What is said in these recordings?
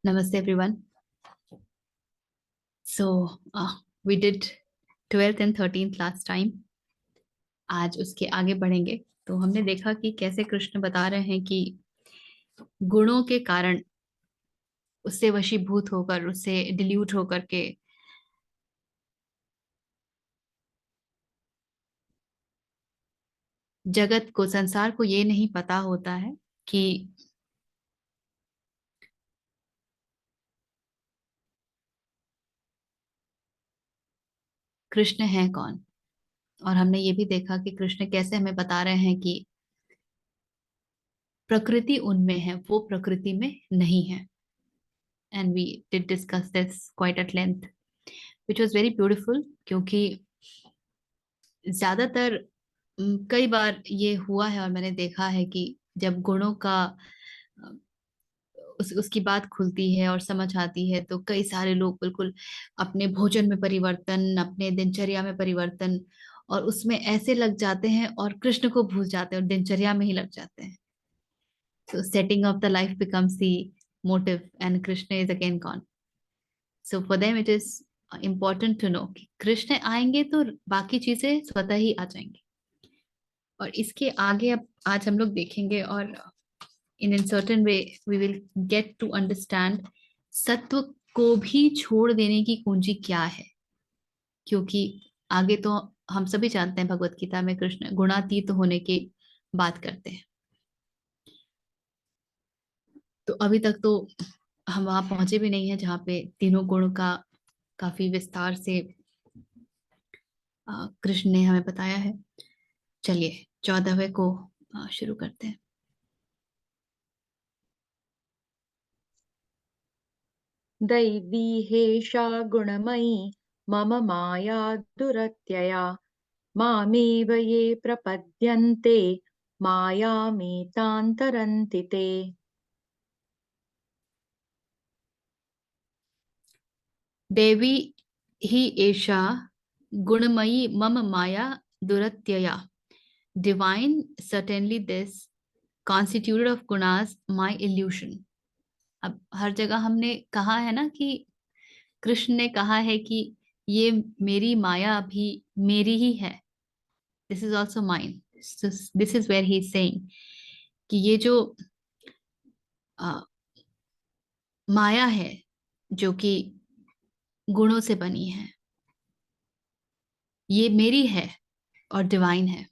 Namaste everyone. So we did 12th and 13th last time. आज उसके आगे बढ़ेंगे। तो हमने देखा कि कैसे कृष्ण बता रहे हैं कि गुणों के कारण उससे वशीभूत होकर उससे डिल्यूट होकर के जगत को संसार को ये नहीं पता होता है कि कृष्ण है कौन। और हमने ये भी देखा कि कृष्ण कैसे हमें बता रहे हैं कि प्रकृति उनमें है, वो प्रकृति में नहीं है। And we did discuss this quite at length which was very beautiful, क्योंकि ज्यादातर कई बार ये हुआ है और मैंने देखा है कि जब गुणों का अ, उसकी बात खुलती है और समझ आती है तो कई सारे लोग बिल्कुल अपने भोजन में परिवर्तन, अपने दिनचर्या में परिवर्तन, और उसमें ऐसे लग जाते हैं और कृष्ण को भूल जाते हैं और दिनचर्या में ही लग जाते हैं। So setting of the life becomes the motive and Krishna is again gone. So for them it is important to know कि कृष्ण आएंगे तो बाकी चीजें स्वतः ही आ जाएंगी। और इसके आगे अब आज हम लोग देखेंगे और in certain way we will get to understand सत्व को भी छोड़ देने की कुंजी क्या है। क्योंकि आगे तो हम सभी जानते हैं भगवत गीता में कृष्ण गुणातीत होने की बात करते हैं। तो अभी तक तो हम वहां पहुंचे भी नहीं है जहाँ पे तीनों गुणों का काफी विस्तार से कृष्ण ने हमें बताया है। चलिए 14वें को शुरू करते हैं। दैवी हेषा गुणमयी मम माया दुरत्यया मामेव ये प्रपद्यन्ते मायामेतां तरन्ति ते। देवी ही एषा गुणमयी मम माया दुरत्यया। Divine, certainly this, constituted of gunas, my illusion. अब हर जगह हमने कहा है ना कि कृष्ण ने कहा है कि ये मेरी माया भी मेरी ही है। This is also mine. This is where he is saying कि ये जो अ, माया है जो कि गुणों से बनी है, ये मेरी है और डिवाइन है।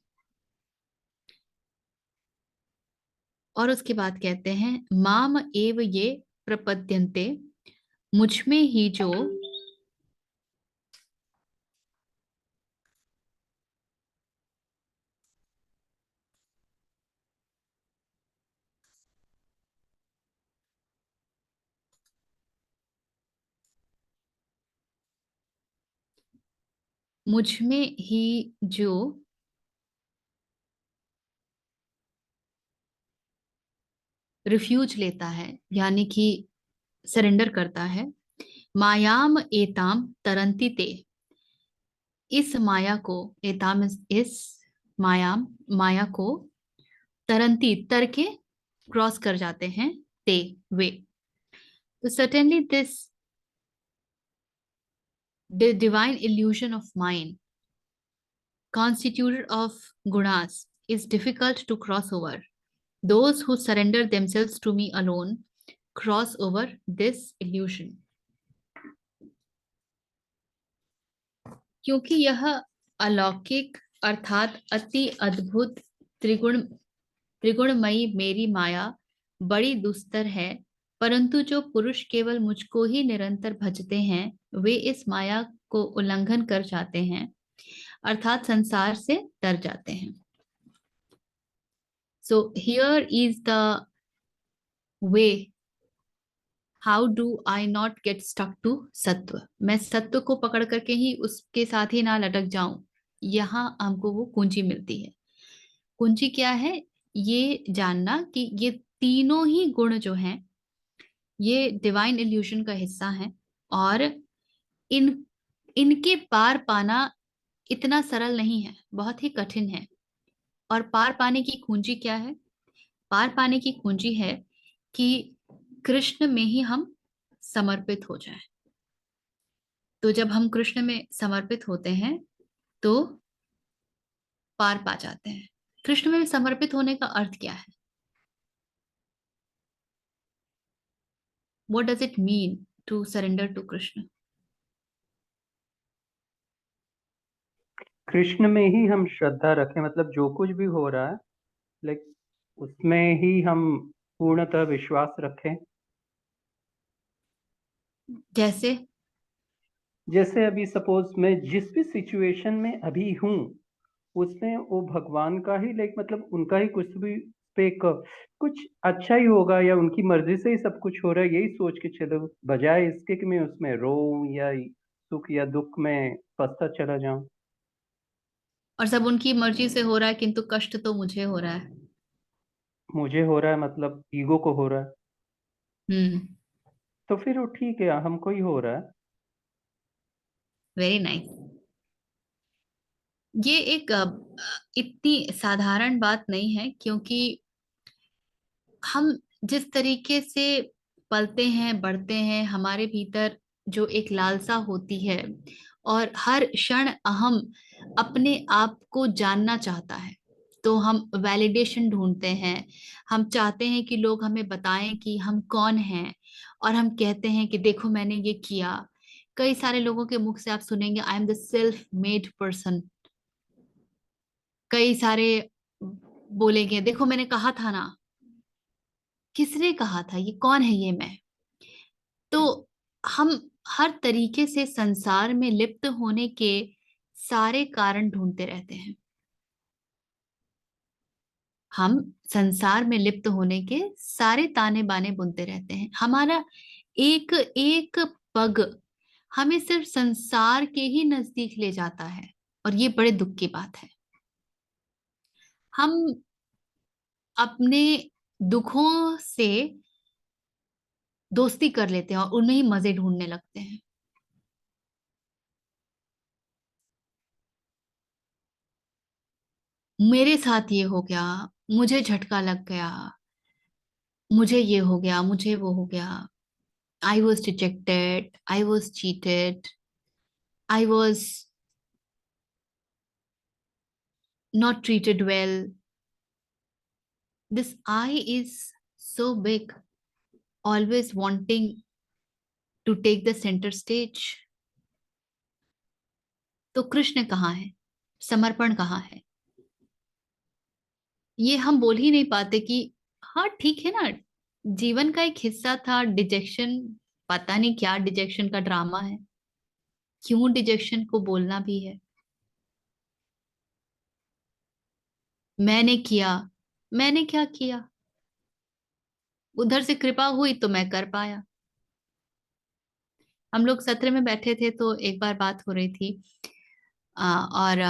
और उसके बाद कहते हैं माम एव ये प्रपद्यन्ते, मुझ में ही जो मुझ में ही जो रिफ्यूज लेता है, यानी कि सरेंडर करता है, मायाम एताम तरंती ते, इस माया को, एताम इस मायाम, माया को तरंती तर के क्रॉस कर जाते हैं, ते वे। तो certainly this divine illusion of mind constituted of gunas is difficult to cross over. Those who surrender themselves to me alone cross over this illusion. क्योंकि यह अलौकिक अर्थात अति अद्भुत त्रिगुण त्रिगुणमयी मेरी माया बड़ी दुस्तर है, परंतु जो पुरुष केवल मुझको ही निरंतर भजते हैं वे इस माया को उल्लंघन कर जाते हैं, अर्थात संसार से तर जाते हैं। So here is the way how do I not get stuck to sattva. मैं सत्व को पकड़ करके ही उसके साथ ही ना लटक जाऊं, यहाँ हमको वो कुंजी मिलती है। कुंजी क्या है? ये जानना कि ये तीनों ही गुण जो हैं ये डिवाइन इल्यूशन का हिस्सा हैं, और इन इनके पार पाना इतना सरल नहीं है, बहुत ही कठिन है। और पार पाने की कुंजी क्या है? पार पाने की कुंजी है कि कृष्ण में ही हम समर्पित हो जाए। तो जब हम कृष्ण में समर्पित होते हैं तो पार पा जाते हैं। कृष्ण में समर्पित होने का अर्थ क्या है? What does it mean to surrender to Krishna? Krishna में ही हम श्रद्धा रखें, मतलब जो कुछ भी हो रहा है लाइक उसमें ही हम पूर्णतः विश्वास रखें। जैसे जैसे अभी सपोज मैं जिस भी सिचुएशन में अभी हूँ उसमें वो भगवान का ही लाइक मतलब उनका ही कुछ भी पे कुछ अच्छा ही होगा या उनकी मर्जी से ही सब कुछ हो रहा है, यही सोच के चलो, बजाय इसके कि मैं उसमें रोऊं या सुख या दुख में फंसता चला जाऊं। और सब उनकी मर्जी से हो रहा है, किंतु कष्ट तो मुझे हो रहा है। मुझे हो रहा है मतलब ईगो को हो रहा है, हम्म। तो फिर वो ठीक है, हमको ही हो रहा है। Very nice. ये एक इतनी साधारण बात नहीं है, क्योंकि हम जिस तरीके से पलते हैं बढ़ते हैं, हमारे भीतर जो एक लालसा होती है, और हर क्षण अहम अपने आप को जानना चाहता है, तो हम वैलिडेशन ढूंढते हैं। हम चाहते हैं कि लोग हमें बताएं कि हम कौन हैं, और हम कहते हैं कि देखो मैंने ये किया। कई सारे लोगों के मुख से आप सुनेंगे, I am the self made person. कई सारे बोलेंगे, देखो मैंने कहा था ना। किसने कहा था? ये कौन है ये मैं? तो हम हर तरीके से संसार में लिप्त होने के सारे कारण ढूंढते रहते हैं। हम संसार में लिप्त होने के सारे ताने बाने बुनते रहते हैं। हमारा एक एक पग हमें सिर्फ संसार के ही नजदीक ले जाता है, और ये बड़े दुख की बात है। हम अपने दुखों से दोस्ती कर लेते हैं और उनमें ही मजे ढूंढने लगते हैं। मेरे साथ ये हो गया, मुझे झटका लग गया, मुझे ये हो गया, मुझे वो हो गया। I was rejected, I was cheated, I was not treated well. This I is so big, always wanting to take the centre stage. तो कृष्ण कहाँ है? समर्पण कहाँ है? ये हम बोल ही नहीं पाते कि हाँ ठीक है ना, जीवन का एक हिस्सा था डिजेक्शन। पता नहीं क्या डिजेक्शन का ड्रामा है, क्यों डिजेक्शन को बोलना भी है। मैंने किया, मैंने क्या किया? उधर से कृपा हुई तो मैं कर पाया। हम लोग सत्र में बैठे थे तो एक बार बात हो रही थी, और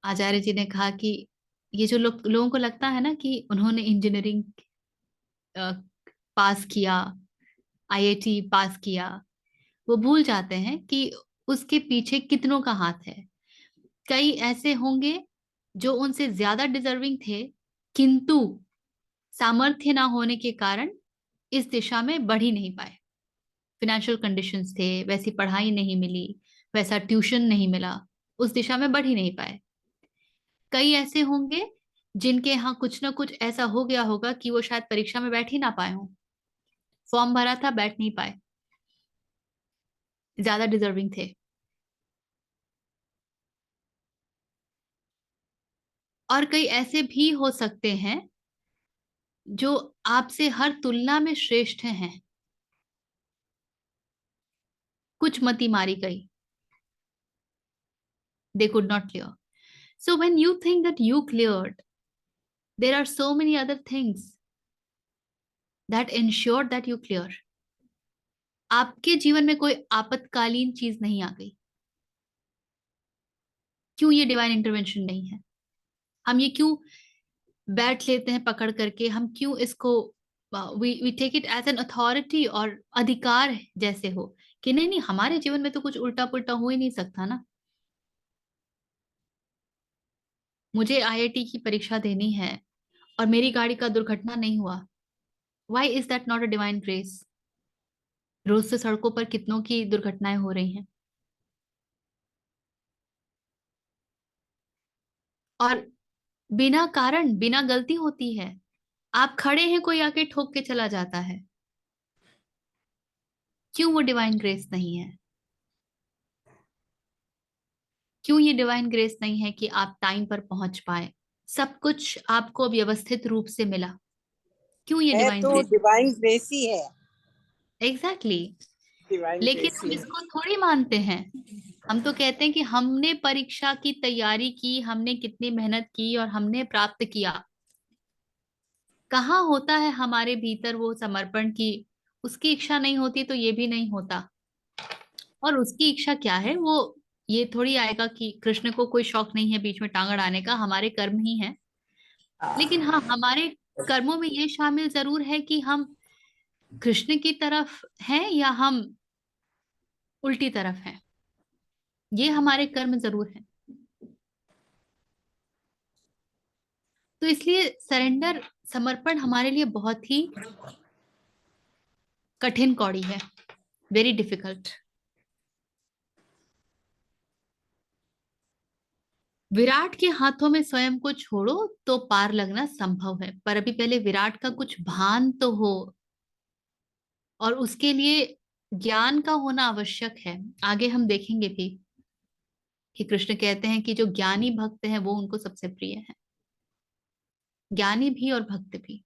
आचार्य जी ने कहा कि ये जो लोगों को लगता है ना कि उन्होंने इंजीनियरिंग पास किया, आईआईटी पास किया, वो भूल जाते हैं कि उसके पीछे कितनों का हाथ है। कई ऐसे होंगे जो उनसे ज्यादा डिजर्विंग थे, किंतु सामर्थ्य ना होने के कारण इस दिशा में बढ़ ही नहीं पाए। फिनेंशियल कंडीशंस थे, वैसी पढ़ाई नहीं मिली, वैसा ट्यूशन नहीं मिला, उस दिशा में बढ़ ही नहीं पाए। कई ऐसे होंगे जिनके यहाँ कुछ ना कुछ ऐसा हो गया होगा कि वो शायद परीक्षा में बैठ ही ना पाए हों, फॉर्म भरा था बैठ नहीं पाए, ज्यादा डिजर्विंग थे। और कई ऐसे भी हो सकते हैं जो आपसे हर तुलना में श्रेष्ठ हैं, कुछ मती मारी गई, they could not clear. So when you think that you cleared, there are so many other things that ensure that you clear. आपके जीवन में कोई आपातकालीन चीज नहीं आ गई, क्यों ये डिवाइन इंटरवेंशन नहीं है? हम ये क्यों बैठ लेते हैं पकड़ करके? हम क्यों इसको we take it as an authority और अधिकार जैसे हो कि नहीं नहीं, हमारे जीवन में तो कुछ उल्टा पुल्टा हो ही नहीं सकता ना। मुझे आईआईटी की परीक्षा देनी है और मेरी गाड़ी का दुर्घटना नहीं हुआ, why is that not a divine grace? रोज से सड़कों पर कितनों की दुर्घटनाएं हो रही हैं, और बिना कारण, बिना गलती होती है। आप खड़े हैं, कोई आके ठोक के चला जाता है। क्यों वो डिवाइन ग्रेस नहीं है? क्यों ये डिवाइन ग्रेस नहीं है कि आप टाइम पर पहुंच पाए, सब कुछ आपको व्यवस्थित रूप से मिला? क्यों ये है डिवाइन तो ग्रेस? डिवाइन ग्रेस ही है। एग्जैक्टली डिवाइन लेकिन ग्रेस हम ही है। इसको थोड़ी मानते हैं। हम तो कहते हैं कि हमने परीक्षा की तैयारी की, हमने कितनी मेहनत की और हमने प्राप्त किया। कहाँ होता है हमारे भीतर वो समर्पण की उसकी इच्छा नहीं होती तो ये भी नहीं होता। और उसकी इच्छा क्या है, वो ये थोड़ी आएगा कि कृष्ण को कोई शौक नहीं है बीच में टांग अड़ाने का, हमारे कर्म ही है। लेकिन हाँ, हमारे कर्मों में ये शामिल जरूर है कि हम कृष्ण की तरफ हैं या हम उल्टी तरफ हैं। ये हमारे कर्म जरूर हैं। तो इसलिए सरेंडर, समर्पण हमारे लिए बहुत ही कठिन कौड़ी है, वेरी डिफिकल्ट। विराट के हाथों में स्वयं को छोड़ो तो पार लगना संभव है, पर अभी पहले विराट का कुछ भान तो हो, और उसके लिए ज्ञान का होना आवश्यक है। आगे हम देखेंगे भी कि कृष्ण कहते हैं कि जो ज्ञानी भक्त हैं वो उनको सबसे प्रिय है, ज्ञानी भी और भक्त भी।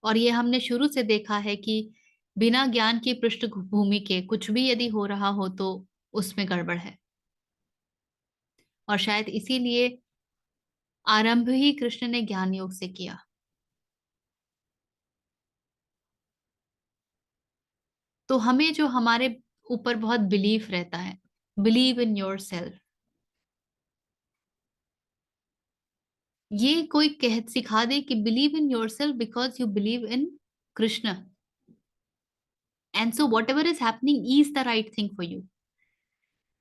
और ये हमने शुरू से देखा है कि बिना ज्ञान की पृष्ठभूमि के कुछ भी यदि हो रहा हो तो उसमें गड़बड़ है। और शायद इसीलिए आरंभ ही कृष्ण ने ज्ञान योग से किया। तो हमें जो हमारे ऊपर बहुत बिलीफ रहता है, बिलीव इन योर सेल्फ, ये कोई कह सिखा दे कि believe in your self because you believe in Krishna, and so what ever is happening is the right thing for you.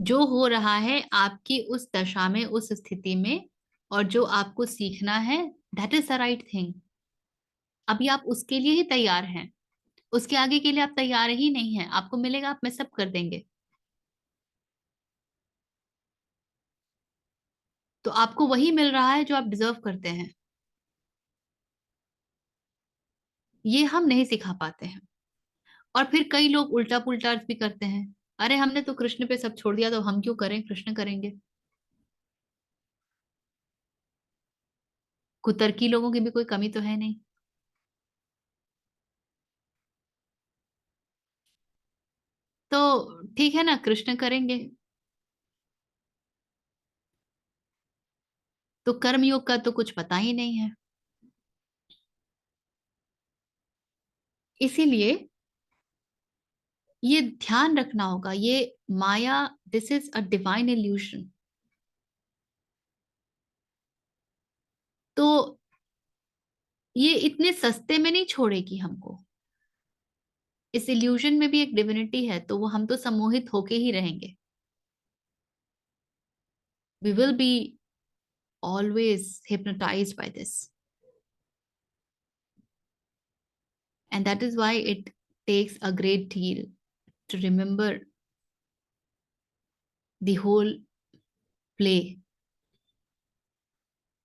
जो हो रहा है आपकी उस दशा में, उस स्थिति में, और जो आपको सीखना है, that is the right thing. अभी आप उसके लिए ही तैयार हैं, उसके आगे के लिए आप तैयार ही नहीं हैं। आपको मिलेगा, आप में सब कर देंगे। तो आपको वही मिल रहा है जो आप डिजर्व करते हैं। ये हम नहीं सिखा पाते हैं। और फिर कई लोग उल्टा पुल्टा अर्थ भी करते हैं। अरे हमने तो कृष्ण पे सब छोड़ दिया, तो हम क्यों करें, कृष्ण करेंगे। कुतर्की लोगों की भी कोई कमी तो है नहीं। तो ठीक है ना, कृष्ण करेंगे। तो कर्मयोग का तो कुछ पता ही नहीं है। इसीलिए ये ध्यान रखना होगा, ये माया, this is a divine illusion. तो ये इतने सस्ते में नहीं छोड़ेगी हमको। इस इल्यूजन में भी एक डिविनिटी है, तो वो हम तो सम्मोहित होके ही रहेंगे। We will be always hypnotized by this, and that is why it takes a great deal to remember the whole play।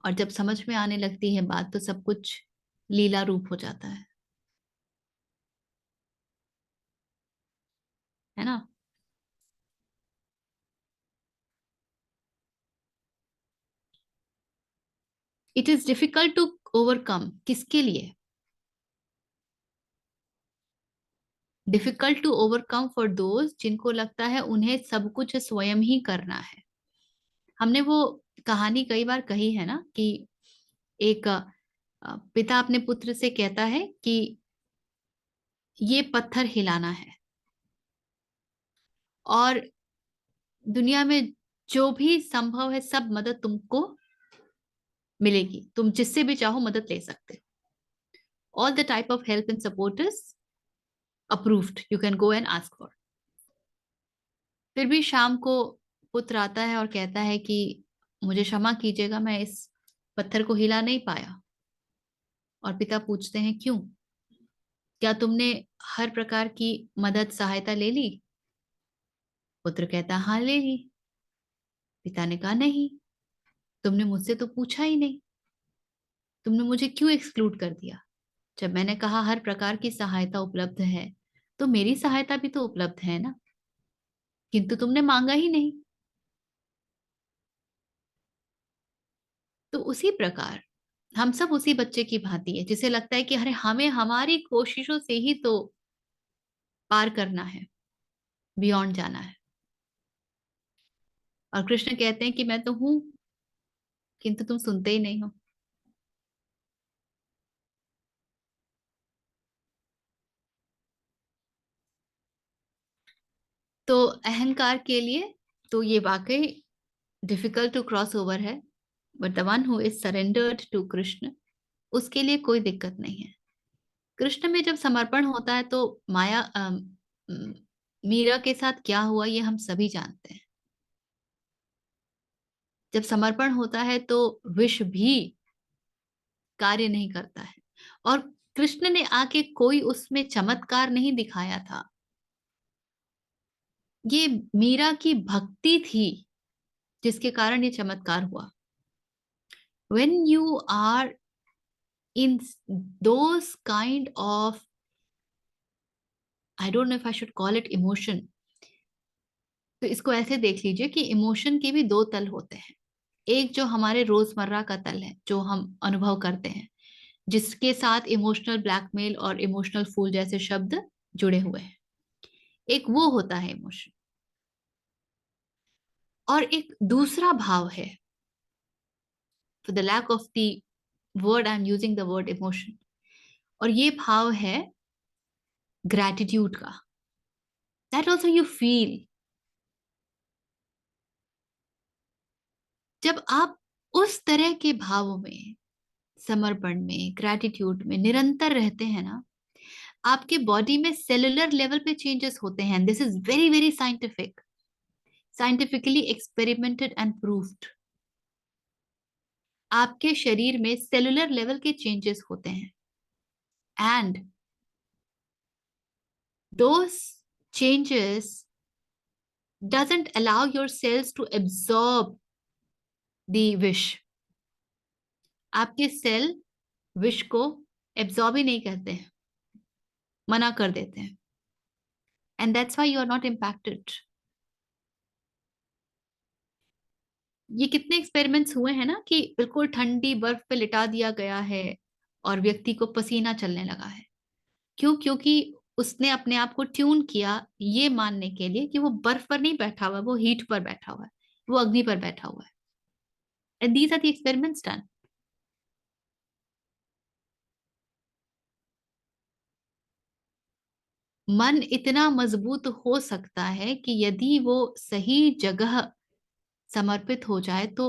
और जब समझ में आने लगती है बात तो सब कुछ लीला रूप हो जाता है ना। It is difficult to overcome, किसके लिए? Difficult to overcome for those जिनको लगता है उन्हें सब कुछ स्वयं ही करना है। हमने वो कहानी कई बार कही है ना कि एक पिता अपने पुत्र से कहता है कि ये पत्थर हिलाना है, और दुनिया में जो भी संभव है सब मदद तुमको मिलेगी, तुम जिससे भी चाहो मदद ले सकते हो। All the type of help and support is approved, you can go and ask for. फिर भी शाम को पुत्र आता है और कहता है कि मुझे क्षमा कीजिएगा, मैं इस पत्थर को हिला नहीं पाया। और पिता पूछते हैं क्यों? क्या तुमने हर प्रकार की मदद सहायता ले ली? पुत्र कहता हाँ ले ली। पिता ने कहा नहीं, तुमने मुझसे तो पूछा ही नहीं, तुमने मुझे क्यों एक्सक्लूड कर दिया? जब मैंने कहा हर प्रकार की सहायता उपलब्ध है, तो मेरी सहायता भी तो उपलब्ध है ना, किंतु तुमने मांगा ही नहीं। तो उसी प्रकार हम सब उसी बच्चे की भांति है जिसे लगता है कि अरे हमें हमारी कोशिशों से ही तो पार करना है, बियॉन्ड जाना है। और कृष्ण कहते हैं कि मैं तो हूं, किंतु तुम सुनते ही नहीं हो। तो अहंकार के लिए तो ये वाकई डिफिकल्ट टू क्रॉस ओवर है, but the one who is surrendered to Krishna, उसके लिए कोई दिक्कत नहीं है। कृष्ण में जब समर्पण होता है तो माया मीरा के साथ क्या हुआ ये हम सभी जानते हैं। जब समर्पण होता है तो विष भी कार्य नहीं करता है। और कृष्ण ने आके कोई उसमें चमत्कार नहीं दिखाया था, ये मीरा की भक्ति थी जिसके कारण ये चमत्कार हुआ। when you are in those kind of, I don't know if I should call it emotion, तो इसको ऐसे देख लीजिए कि इमोशन के भी दो तल होते हैं। एक जो हमारे रोजमर्रा का तल है जो हम अनुभव करते हैं, जिसके साथ इमोशनल ब्लैकमेल और इमोशनल फूल जैसे शब्द जुड़े हुए हैं, एक वो होता है इमोशन। और एक दूसरा भाव है, for the lack of the word I am using the word emotion, और ये भाव है ग्रैटिट्यूड का। दैट ऑल्सो यू फील जब आप उस तरह के भावों में, समर्पण में, ग्रैटिट्यूड में निरंतर रहते हैं ना, आपके बॉडी में सेलुलर लेवल पे चेंजेस होते हैं। This is very very scientific, scientifically experimented and proved. आपके शरीर में सेलुलर लेवल के चेंजेस होते हैं, and those changes doesn't allow your cells to absorb the wish। आपके सेल विश को एब्जॉर्ब ही नहीं करते हैं, मना कर देते हैं, and that's why you are not impacted. ये कितने एक्सपेरिमेंट्स हुए हैं ना कि बिल्कुल ठंडी बर्फ पे लिटा दिया गया है और व्यक्ति को पसीना चलने लगा है। क्यों? क्योंकि उसने अपने आप को ट्यून किया ये मानने के लिए कि वो बर्फ पर नहीं बैठा हुआ है, वो हीट पर बैठा हुआ है, वो अग्नि पर बैठा हुआ है। And these are the experiments done. मन इतना मजबूत हो सकता है कि यदि वो सही जगह समर्पित हो जाए तो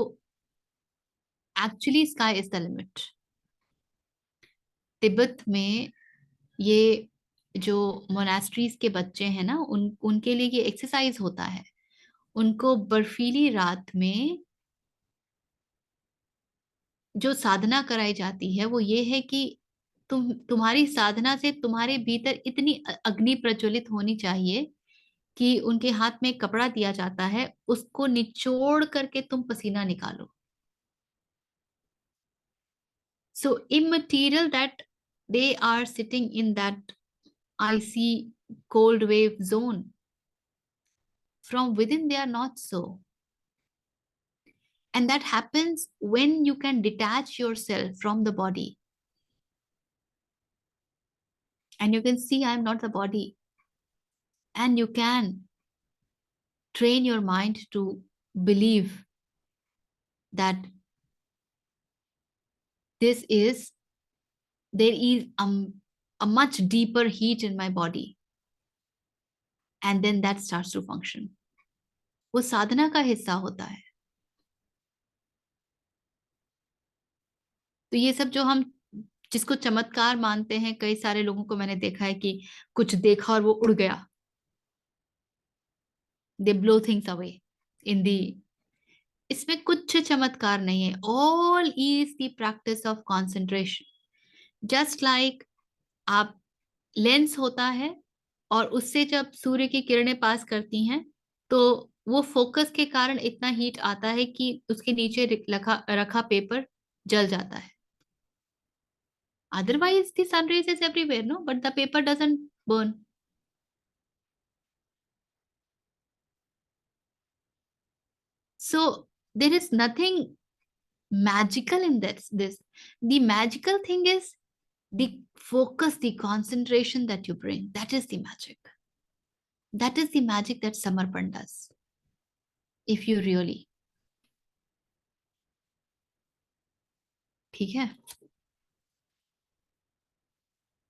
actually sky is the limit. Tibet में ये जो मोनास्ट्रीज के बच्चे हैं ना, उनके लिए ये एक्सरसाइज होता है। उनको बर्फीली रात में जो साधना कराई जाती है वो ये है कि तुम्हारी साधना से तुम्हारे भीतर इतनी अग्नि प्रज्वलित होनी चाहिए कि उनके हाथ में कपड़ा दिया जाता है, उसको निचोड़ करके तुम पसीना निकालो। सो immaterial that they are sitting in that icy cold wave zone, from within they are not so. And that happens when you can detach yourself from the body and you can see I am not the body, and you can train your mind to believe that this is there is a much deeper heat in my body, and then that starts to function। वो साधना का हिस्सा होता है। तो ये सब जो हम जिसको चमत्कार मानते हैं, कई सारे लोगों को मैंने देखा है कि कुछ देखा और वो उड़ गया, दे ब्लो थिंग्स अवे इन दी, इसमें कुछ चमत्कार नहीं है। All is the practice of concentration. Just like आप लेंस होता है और उससे जब सूर्य की किरणें पास करती हैं तो वो फोकस के कारण इतना हीट आता है कि उसके नीचे रखा रखा पेपर जल जाता है. Otherwise, the sun rays is everywhere, no? But the paper doesn't burn. So there is nothing magical in this. The magical thing is the focus, the concentration that you bring. That is the magic. That is the magic that Samarpan does. If you really. ठीक है?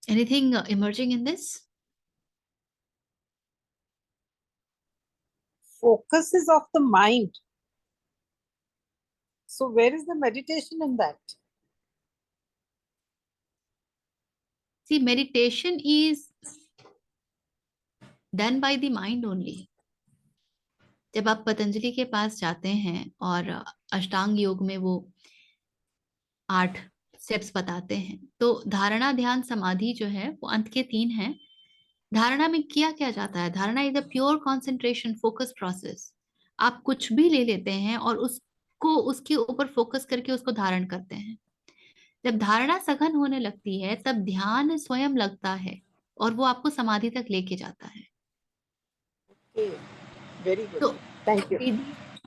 Anything emerging in this? Focus is of the mind. So where is the meditation in that? See, meditation is done by the mind only. जब आप पतंजलि के पास जाते हैं और अष्टांग योग में वो 8 स्टेप्स बताते हैं, तो धारणा, ध्यान, समाधि जो है वो अंत के 3 हैं. धारणा में किया क्या जाता है? धारणा is a pure concentration focus process. आप कुछ भी ले लेते हैं और उसको उसके ऊपर फोकस करके उसको धारण करते हैं. जब धारणा सघन होने लगती है तब ध्यान स्वयं लगता है और वो आपको समाधि तक लेके जाता है. Okay. Very good. तो Thank you. the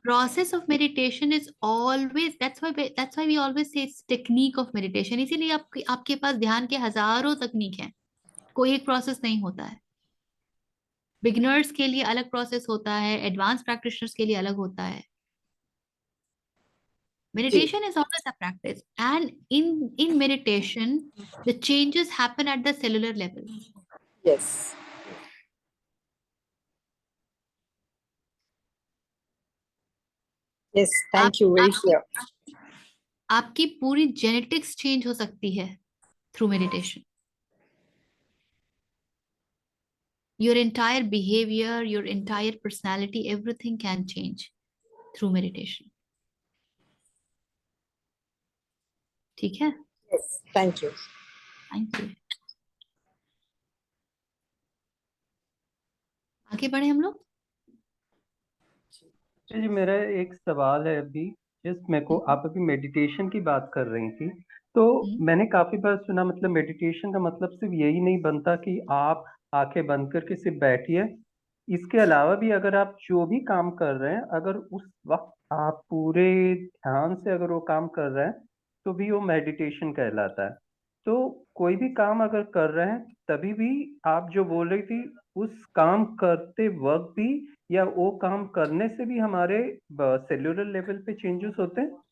process of meditation is always, that's why we always say it's technique of meditation. इसीलिए आपके पास ध्यान के हजारों तकनीक हैं, कोई एक प्रोसेस नहीं होता है. बिगिनर्स के लिए अलग प्रोसेस होता है, एडवांस प्रैक्टिशनर्स के लिए अलग होता है. Meditation is always a practice, and in meditation the changes happen at the cellular level. Yes. Yes, thank you. Very clear. आपकी पूरी जेनेटिक्स चेंज हो सकती है through meditation. Your entire behavior, your entire personality, everything can change through meditation. ठीक है? Yes, thank you. Thank you. आगे बढ़े हम लोग. जी मेरा एक सवाल है अभी. जस्ट मेरे को, आप अभी मेडिटेशन की बात कर रही थी, तो मैंने काफी बार सुना, मतलब मेडिटेशन का मतलब सिर्फ यही नहीं बनता कि आप आंखें बंद करके सिर्फ बैठिए. इसके अलावा भी अगर आप जो भी काम कर रहे हैं, अगर उस वक्त आप पूरे ध्यान से अगर वो काम कर रहे हैं तो भी वो मेडिटेशन कहलाता है. तो कोई भी काम अगर कर रहे हैं तभी भी आप जो बोल रही थी, उस काम करते वक्त भी या वो काम करने से भी हमारे सेल्यूलर लेवल पे चेंजेस होते हैं?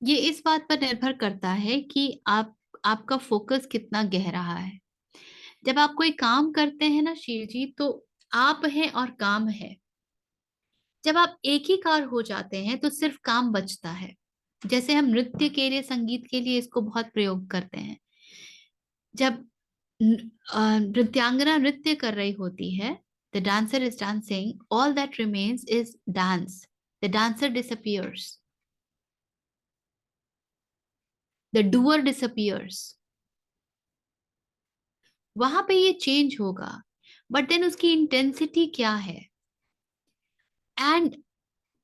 ये इस बात पर निर्भर करता है कि आपका फोकस कितना गहरा है. जब आप कोई काम करते हैं ना शील जी, तो आप हैं और काम है. जब आप एक ही कार हो जाते हैं तो सिर्फ काम बचता है. जैसे हम नृत्य के लिए, संगीत के लिए इसको बहुत प्रयोग करते हैं. जब नृत्यांगना नृत्य कर रही होती है, the dancer is dancing, all that remains is dance. The dancer disappears, the doer disappears. वहां पे ये चेंज होगा, बट देन उसकी इंटेंसिटी क्या है? And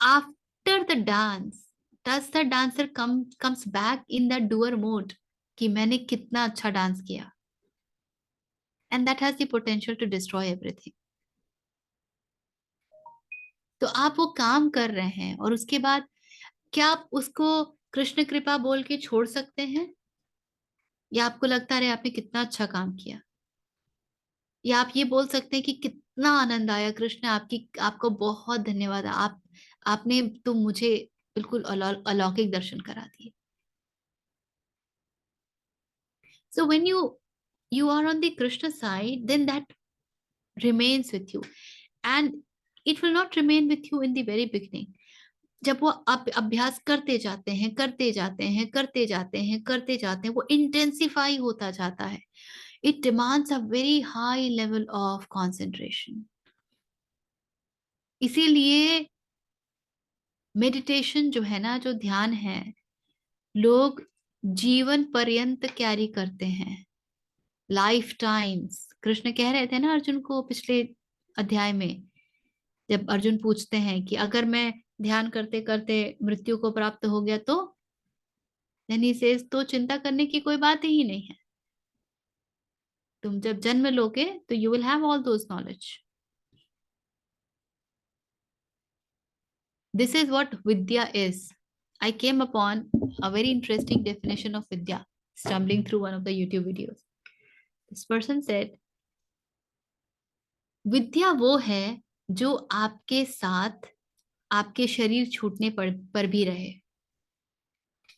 after the dance, does the dancer comes back in that doer mode कि मैंने कितना अच्छा डांस किया, and that has the potential to destroy everything. तो आप वो काम कर रहे हैं और उसके बाद क्या आप उसको कृष्ण कृपा बोल के छोड़ सकते हैं, या आपको लगता है आपने कितना अच्छा काम किया, या आप ये बोल सकते हैं कि कितना आनंद आया कृष्ण, आपको बहुत धन्यवाद, आपने तो मुझे बिल्कुल अलौकिक दर्शन करा दिए. So when you are on the Krishna side, then that remains with you, and it will not remain with you in the very beginning. जब वो आप अभ्यास करते जाते हैं, करते जाते हैं, करते जाते हैं, करते जाते हैं, वो इंटेंसिफाई होता जाता है. It demands a very high level of concentration. इसीलिए मेडिटेशन जो है ना, जो ध्यान है, लोग जीवन पर्यंत कैरी करते हैं. Life times. कृष्ण कह रहे थे ना अर्जुन को पिछले अध्याय में, जब अर्जुन पूछते हैं कि अगर मैं ध्यान करते करते मृत्यु को प्राप्त हो गया तो, then he says, तो चिंता करने की कोई बात ही नहीं है। तुम जब जन्म लोगे तो you will have all those knowledge. This is what Vidya is. I came upon a very interesting definition of vidya stumbling through one of the YouTube videos. This person said, विद्या वो है जो आपके साथ आपके शरीर छूटने पर भी रहे,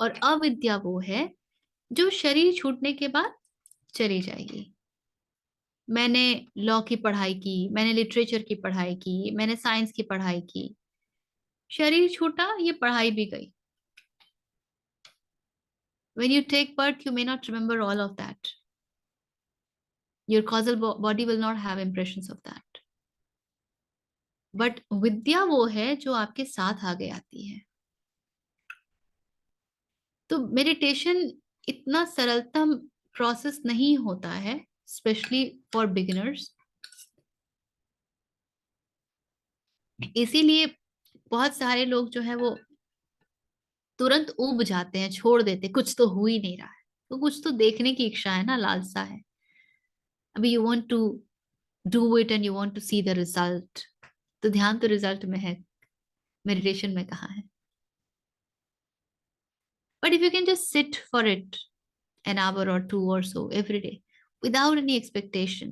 और अविद्या वो है जो शरीर छूटने के बाद चली जाएगी। मैंने लॉ की पढ़ाई की, मैंने लिटरेचर की पढ़ाई की, मैंने साइंस की पढ़ाई की, शरीर छूटा, ये पढ़ाई भी गई। When you take birth, you may not remember all of that. Your causal body will not have impressions of that. But विद्या वो है जो आपके साथ आगे आती है। तो मेडिटेशन इतना सरलतम प्रोसेस नहीं होता है, स्पेशली फॉर बिगिनर्स। इसीलिए बहुत सारे लोग जो है वो तुरंत ऊब जाते हैं, छोड़ देते, कुछ तो हो ही नहीं रहा है। तो कुछ तो देखने की इच्छा है ना, लालसा है। अभी you want to do it and you want to see the result. तो ध्यान तो रिजल्ट में है, मेडिटेशन में कहाँ है? But if you can just sit for it an hour or two or so every day without any expectation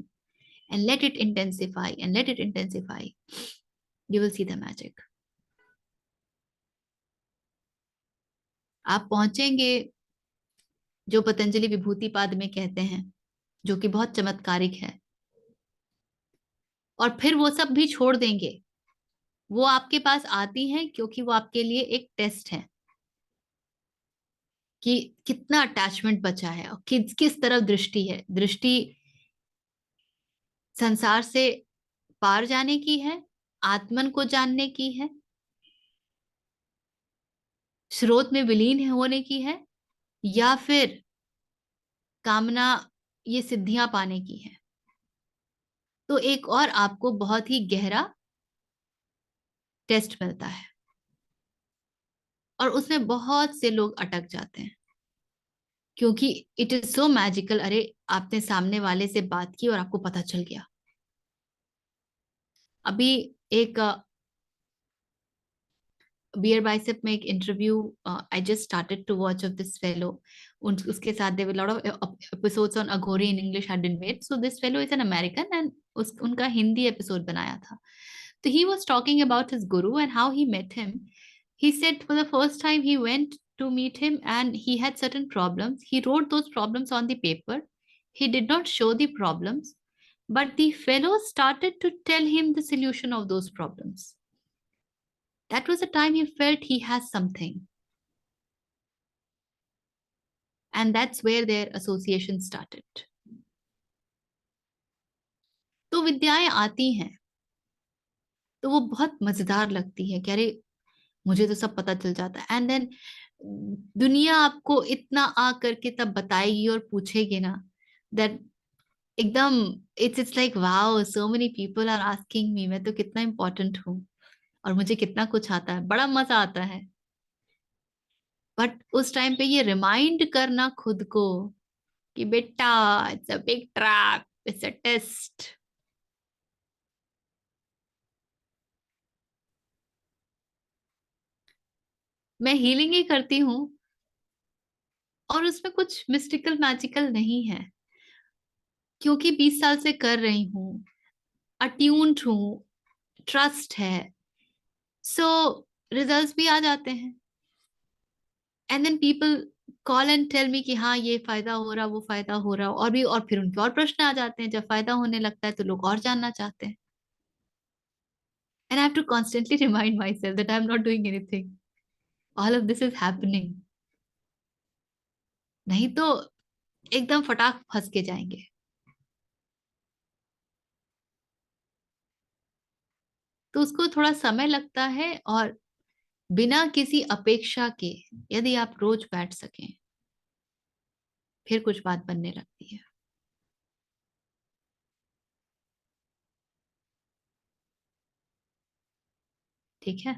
and let it intensify and let it intensify, you will see the magic. आप पहुंचेंगे जो पतंजलि विभूति पाद में कहते हैं, जो कि बहुत चमत्कारिक है, और फिर वो सब भी छोड़ देंगे। वो आपके पास आती हैं क्योंकि वो आपके लिए एक टेस्ट है कि कितना अटैचमेंट बचा है और किस तरफ दृष्टि है। दृष्टि संसार से पार जाने की है, आत्मन को जानने की है, स्रोत में विलीन होने की है, या फिर कामना ये सिद्धियां पाने की है। तो एक और आपको बहुत ही गहरा टेस्ट मिलता है, और उसमें बहुत से लोग अटक जाते हैं क्योंकि इट इज सो मैजिकल। अरे आपने सामने वाले से बात की और आपको पता चल गया। अभी एक बियर बाइसेप में एक interview I just started to watch of this fellow. उसके साथ there were lot of episodes on Aghori in English had been made, so this fellow is an American and उनका हिंदी एपिसोड बनाया था। तो he was talking about his guru and how he met him. He said for the first time he went to meet him and he had certain problems. He wrote those problems on the paper. He did not show the problems, but the fellow started to tell him the solution of those problems. That was the time he felt he has something. And that's where their association started. तो विद्याएं आती हैं तो वो बहुत मजेदार लगती है कि अरे मुझे तो सब पता चल जाता है। एंड देन दुनिया आपको इतना आ करके तब बताएगी और पूछेगी ना, दैट एकदम it's like wow, so many people are asking me, मैं तो कितना इंपॉर्टेंट हूँ और मुझे कितना कुछ आता है, बड़ा मजा आता है। बट उस टाइम पे ये रिमाइंड करना खुद को कि बेटा it's a big trap, it's a test. मैं हीलिंग ही करती हूँ और उसमें कुछ मिस्टिकल मैजिकल नहीं है, क्योंकि 20 साल से कर रही हूँ, अट्यून्ड हूँ, ट्रस्ट है, सो रिजल्ट्स भी आ जाते हैं। And then people call and tell me कि हाँ ये फायदा हो रहा, वो फायदा हो रहा, और भी, और फिर उनके और प्रश्न आ जाते हैं। जब फायदा होने लगता है तो लोग और जानना चाहते हैं। And I have to constantly remind myself that I am not doing anything, all of this is happening. नहीं तो एकदम फटाक फंस के जाएंगे। तो उसको थोड़ा समय लगता है, और बिना किसी अपेक्षा के यदि आप रोज बैठ सकें, फिर कुछ बात बनने लगती है। ठीक है।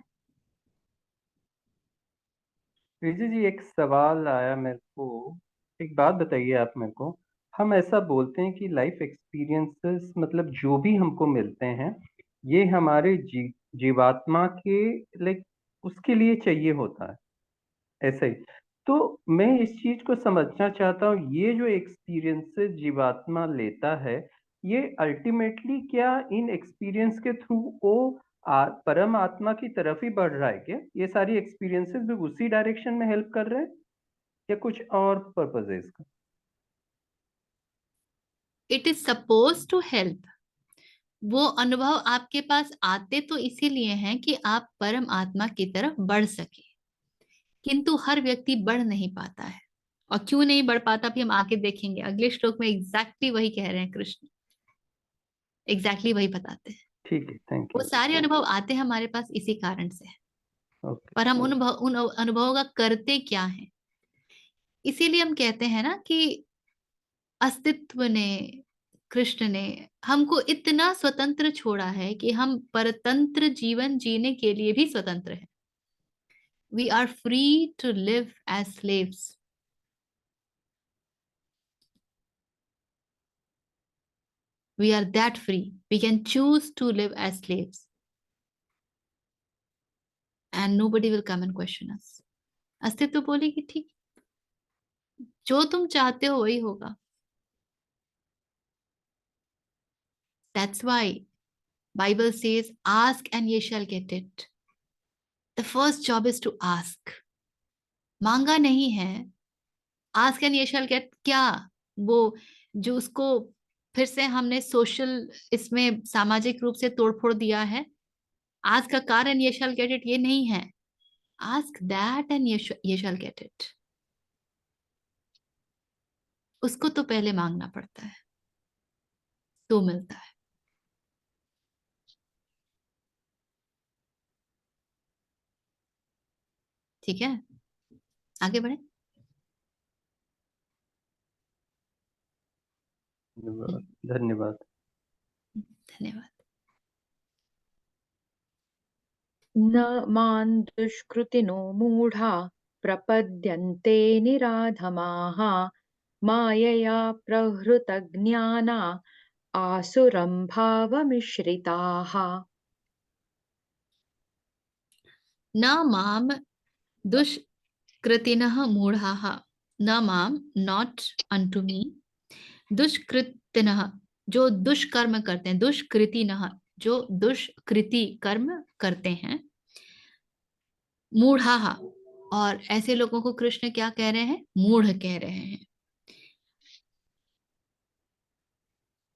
विजय जी, एक सवाल आया मेरे को। एक बात बताइए आप मेरे को। हम ऐसा बोलते हैं कि लाइफ एक्सपीरियंसेस मतलब जो भी हमको मिलते हैं ये हमारे जीवात्मा के लाइक उसके लिए चाहिए होता है, ऐसा ही। तो मैं इस चीज को समझना चाहता हूँ, ये जो एक्सपीरियंसेस जीवात्मा लेता है ये अल्टीमेटली क्या इन एक्सपीरियंस के थ्रू वो परम आत्मा की तरफ ही बढ़ रहा है क्या? ये सारी एक्सपीरियंसेस भी उसी डायरेक्शन में हेल्प कर रहे हैं या कुछ और पर्पज है इसका? It is suppose to help. वो अनुभव आपके पास आते तो इसीलिए हैं कि आप परम आत्मा की तरफ बढ़ सके, किंतु हर व्यक्ति बढ़ नहीं पाता है। और क्यों नहीं बढ़ पाता भी हम आगे देखेंगे। अगले श्लोक में एग्जैक्टली वही कह रहे हैं कृष्ण, एग्जैक्टली वही बताते हैं। ठीक है, थैंक वो यू। सारे अनुभव आते हैं हमारे पास इसी कारण से। ओके। पर हम उन अनुभवों का करते क्या है। इसीलिए हम कहते हैं ना कि अस्तित्व ने, कृष्ण ने हमको इतना स्वतंत्र छोड़ा है कि हम परतंत्र जीवन जीने के लिए भी स्वतंत्र हैं। We are free to live as slaves. We are that free. We can choose to live as slaves. And nobody will come and question us. अस्तित्व बोलेगी ठीक, जो तुम चाहते हो वही होगा। That's why Bible says, ask and ye shall get it. The first job is to ask. मांगा नहीं है, ask and ye shall get क्या? वो जो उसको फिर से हमने सोशल इसमें सामाजिक रूप से तोड़फोड़ दिया है। ask का कारण ye shall get it ये नहीं है। ask that and ye shall get it. उसको तो पहले मांगना पड़ता है तो मिलता है। ठीक है, आगे बढ़े। धन्यवाद। धन्यवाद। न मां दुष्कृतिनो मूढ़ा प्रपद्यन्ते निराधमाः मायया प्रहृतज्ञाना आसुरं भावमिश्रिताः। न माम दुष्कृतिनः मूढ़ाः, न माम नॉट अनटू मी, दुष्कृतिनः जो दुष्कर्म करते हैं, दुष्कृतिनः जो दुष्कृति कर्म करते हैं, मूढ़ाः और ऐसे लोगों को कृष्ण क्या कह रहे हैं? मूढ़ कह रहे हैं।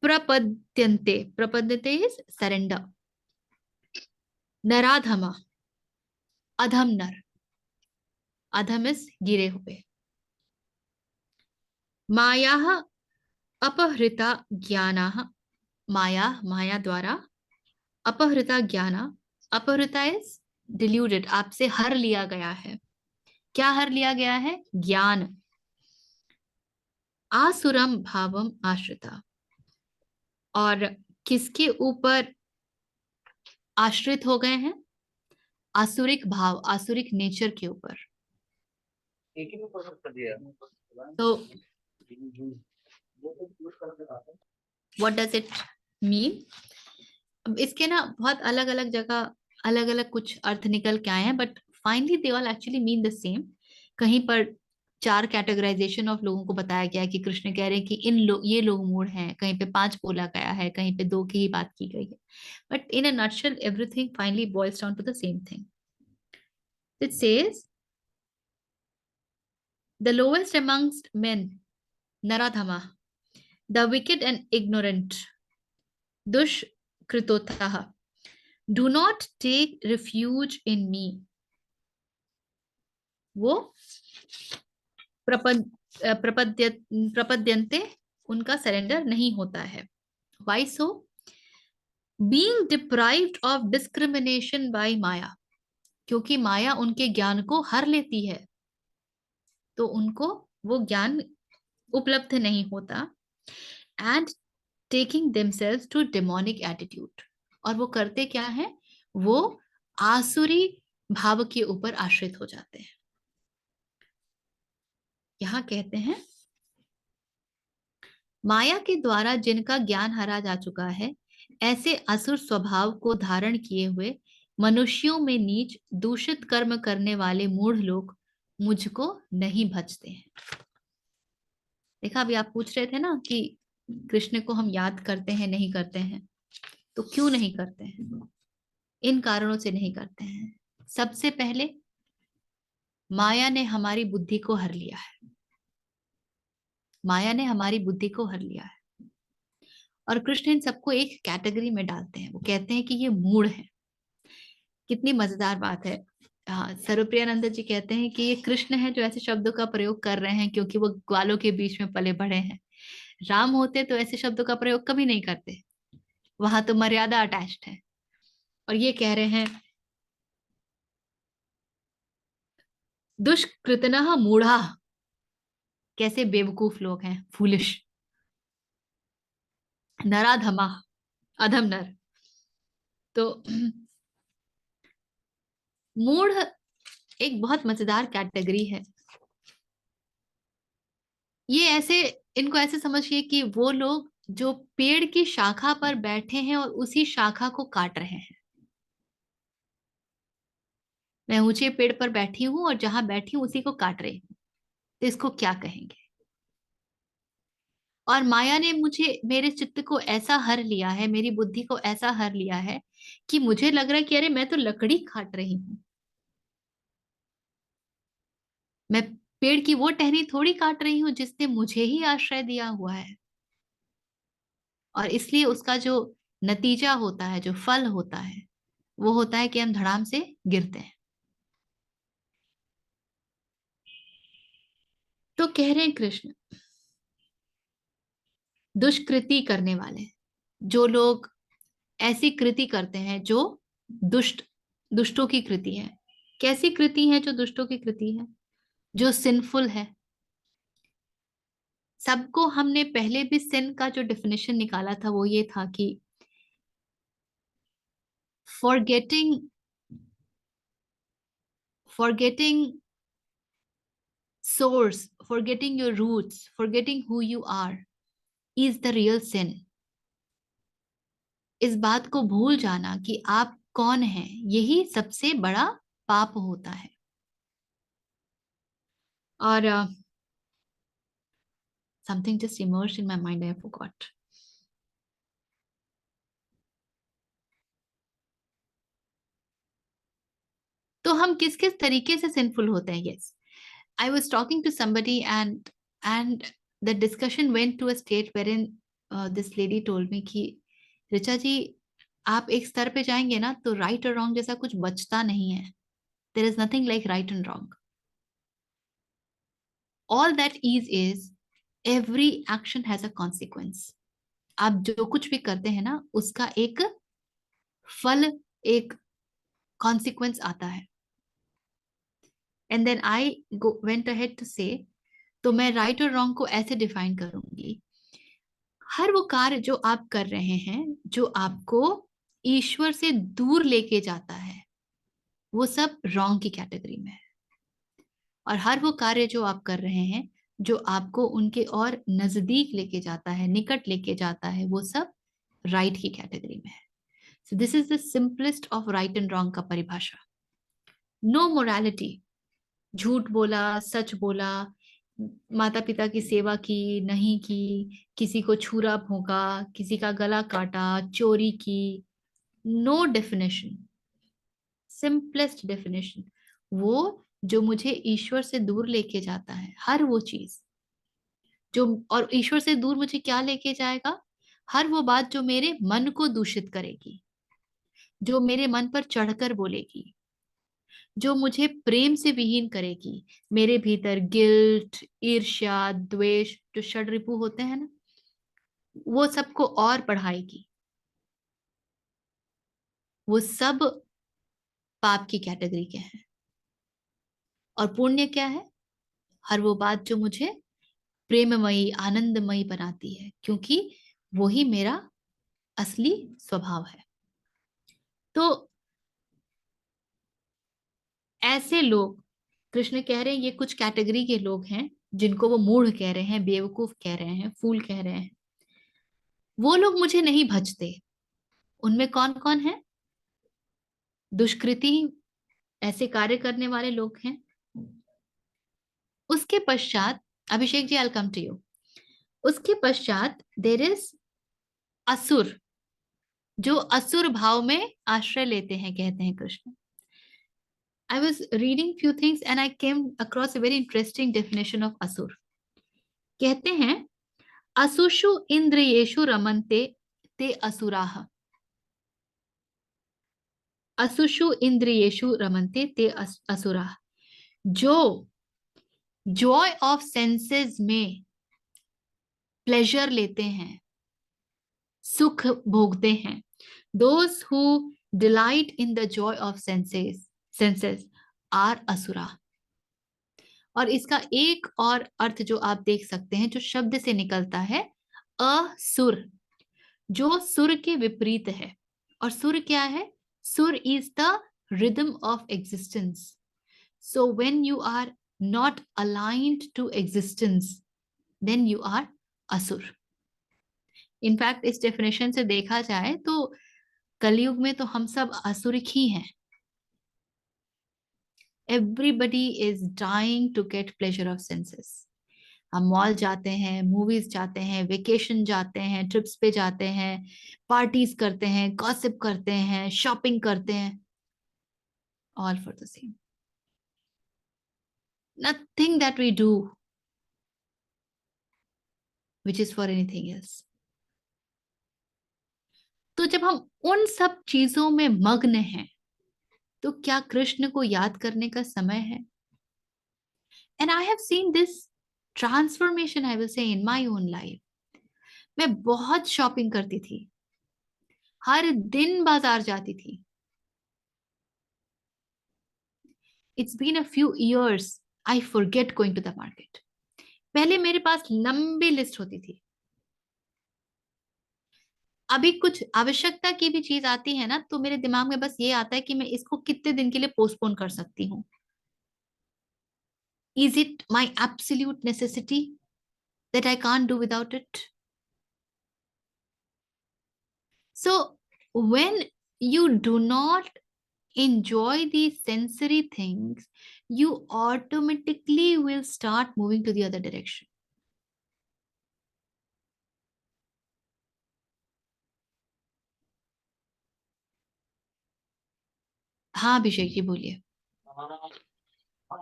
प्रपद्यन्ते, प्रपद्यते इज सरेंडर। नराधमा अधम नर, अधम इज गिरे हुए। माया अपहृता ज्ञाना, माया माया द्वारा, अपहृता ज्ञाना, अपहृता इज डिल्यूटेड, आपसे हर लिया गया है। क्या हर लिया गया है? ज्ञान। आसुरम भावम आश्रिता, और किसके ऊपर आश्रित हो गए हैं? आसुरिक भाव, आसुरिक नेचर के ऊपर। तो व्हाट डज इट मीन? अब इसके ना बहुत अलग अलग जगह अलग अलग कुछ अर्थ निकल के आए हैं, but finally they all actually mean the same. कहीं पर 4 कैटेगराइजेशन ऑफ लोगों को बताया गया है कि कृष्ण कह रहे हैं कि ये लोग मूढ़ हैं, कहीं पे 5 बोला गया है, कहीं पे 2 की ही बात की गई है। But in a nutshell everything finally boils down to the same thing. It says the lowest amongst men, Naradhama, the wicked and ignorant, Dushkritotah, do not take refuge in me. वो प्रपद्यन्ते, उनका सरेंडर नहीं होता है। Why so? Being deprived of discrimination by Maya, क्योंकि माया उनके ज्ञान को हर लेती है, तो उनको वो ज्ञान उपलब्ध नहीं होता। And taking themselves to demonic attitude, और वो करते क्या है? वो आसुरी भाव के ऊपर आश्रित हो जाते हैं। यहां कहते हैं, माया के द्वारा जिनका ज्ञान हरा जा चुका है, ऐसे असुर स्वभाव को धारण किए हुए मनुष्यों में नीच दूषित कर्म करने वाले मूढ़ लोग मुझको नहीं भजते हैं। देखा, अभी आप पूछ रहे थे ना कि कृष्ण को हम याद करते हैं नहीं करते हैं, तो क्यों नहीं करते हैं? इन कारणों से नहीं करते हैं। सबसे पहले, माया ने हमारी बुद्धि को हर लिया है। माया ने हमारी बुद्धि को हर लिया है, और कृष्ण इन सबको एक कैटेगरी में डालते हैं। वो कहते हैं कि ये मूढ़ है। कितनी मजेदार बात है। हाँ, सर्वप्रियानंद जी कहते हैं कि ये कृष्ण है जो ऐसे शब्दों का प्रयोग कर रहे हैं क्योंकि वो ग्वालों के बीच में पले बढ़े हैं। राम होते तो ऐसे शब्दों का प्रयोग कभी नहीं करते, वहां तो मर्यादा अटैच्ड है। और ये कह रहे हैं, दुष्कृतनः मूढ़ा, कैसे बेवकूफ लोग हैं, फूलिश। नराधमा, अधम नर। तो मूढ़ एक बहुत मजेदार कैटेगरी है। ये ऐसे, इनको ऐसे समझिए कि वो लोग जो पेड़ की शाखा पर बैठे हैं और उसी शाखा को काट रहे हैं। मैं ऊंचे पेड़ पर बैठी हूं और जहां बैठी हूं उसी को काट रही हूं, तो इसको क्या कहेंगे? और माया ने मुझे, मेरे चित्त को ऐसा हर लिया है, मेरी बुद्धि को ऐसा हर लिया है कि मुझे लग रहा है कि अरे मैं तो लकड़ी काट रही हूं, मैं पेड़ की वो टहनी थोड़ी काट रही हूं जिसने मुझे ही आश्रय दिया हुआ है। और इसलिए उसका जो नतीजा होता है, जो फल होता है, वो होता है कि हम धड़ाम से गिरते हैं। तो कह रहे हैं कृष्ण, दुष्कृति करने वाले, जो लोग ऐसी कृति करते हैं जो दुष्टों की कृति है। कैसी कृति है जो दुष्टों की कृति है, जो सिंफुल है? सबको, हमने पहले भी सिन का जो डेफिनेशन निकाला था वो ये था कि forgetting forgetting source, forgetting your roots, forgetting who you are is the real sin. इस बात को भूल जाना कि आप कौन हैं, यही सबसे बड़ा पाप होता है। और something just emerged in my mind, I forgot. तो हम किस किस तरीके से सिंफुल होते हैं? Yes, I was talking to somebody, and the discussion went to a state wherein this lady told me कि ऋचा जी, आप एक स्तर पे जाएंगे ना तो राइट और रॉन्ग जैसा कुछ बचता नहीं है। There is nothing like right and wrong. All that is every action has a consequence. आप जो कुछ भी करते हैं ना, उसका एक फल, एक consequence आता है। And then I went ahead to say, तो मैं राइट और रॉन्ग को ऐसे डिफाइन करूंगी, हर वो कार्य जो आप कर रहे हैं जो आपको ईश्वर से दूर लेके जाता है, वो सब रॉन्ग की कैटेगरी में है। और हर वो कार्य जो आप कर रहे हैं जो आपको उनके और नजदीक लेके जाता है, निकट लेके जाता है, वो सब राइट की कैटेगरी में है। So this is the simplest of right and wrong का परिभाषा। नो मोरालिटी, झूठ बोला, सच बोला, माता पिता की सेवा की, नहीं की, किसी को छुरा भोंका, किसी का गला काटा, चोरी की, नो डेफिनेशन, सिंपलेस्ट डेफिनेशन, वो जो मुझे ईश्वर से दूर लेके जाता है, हर वो चीज जो, और ईश्वर से दूर मुझे क्या लेके जाएगा? हर वो बात जो मेरे मन को दूषित करेगी, जो मेरे मन पर चढ़कर बोलेगी, जो मुझे प्रेम से विहीन करेगी, मेरे भीतर गिल्ट, ईर्ष्या, द्वेष, जो षड्रिपु होते हैं ना, वो सबको और बढ़ाएगी। वो सब पाप की कैटेगरी के हैं। और पुण्य क्या है? हर वो बात जो मुझे प्रेममयी, आनंदमयी बनाती है, क्योंकि वही मेरा असली स्वभाव है। तो ऐसे लोग, कृष्ण कह रहे हैं ये कुछ कैटेगरी के लोग हैं जिनको वो मूढ़ कह रहे हैं, बेवकूफ कह रहे हैं, फूल कह रहे हैं, वो लोग मुझे नहीं भजते। उनमें कौन कौन है? दुष्कृति, ऐसे कार्य करने वाले लोग हैं। उसके पश्चात, Abhishek ji, I will come to you. उसके पश्चात देर इज असुर, जो असुर भाव में आश्रय लेते हैं, कहते हैं Krishna. I was reading few things and I came across a very interesting definition of asur. कहते हैं असुषु इंद्रियेषु रमन्ते ते असुराः। असुषु इंद्रियेषु रमन्ते ते असुराः। जो जॉय ऑफ सेंसेस में प्लेजर लेते हैं, सुख भोगते हैं, those who delight in the joy of senses are asura। और इसका एक और अर्थ जो आप देख सकते हैं, जो शब्द से निकलता है, असुर, जो सुर के विपरीत है। और सुर क्या है? Sur is the rhythm of existence. So when you are not aligned to existence, then you are asur. In fact इस डेफिनेशन से देखा जाए तो कलयुग में तो हम सब असुर ही हैं। Everybody is dying to get pleasure of senses. हम मॉल जाते हैं, मूवीज जाते हैं, वेकेशन जाते हैं, ट्रिप्स पे जाते हैं, पार्टीज करते हैं, गॉसिप करते हैं, शॉपिंग करते हैं, all for the same. Nothing that we do which is for anything else. तो जब हम उन सब चीजों में मग्न हैं, तो क्या कृष्ण को याद करने का समय है? And I have seen this transformation, I will say, in my own life. मैं बहुत शॉपिंग करती थी, हर दिन बाजार जाती थी। It's been a few years, I forget going to the market. पहले मेरे पास लंबी लिस्ट होती थी। अभी कुछ आवश्यकता की भी चीज आती है ना, तो मेरे दिमाग में बस ये आता है कि मैं इसको कितने दिन के लिए पोस्टपोन कर सकती हूँ। Is it my absolute necessity that I can't do without it? So when you do not enjoy these sensory things, you automatically will start moving to the other direction. हाँ अभिषेक जी, बोलिए।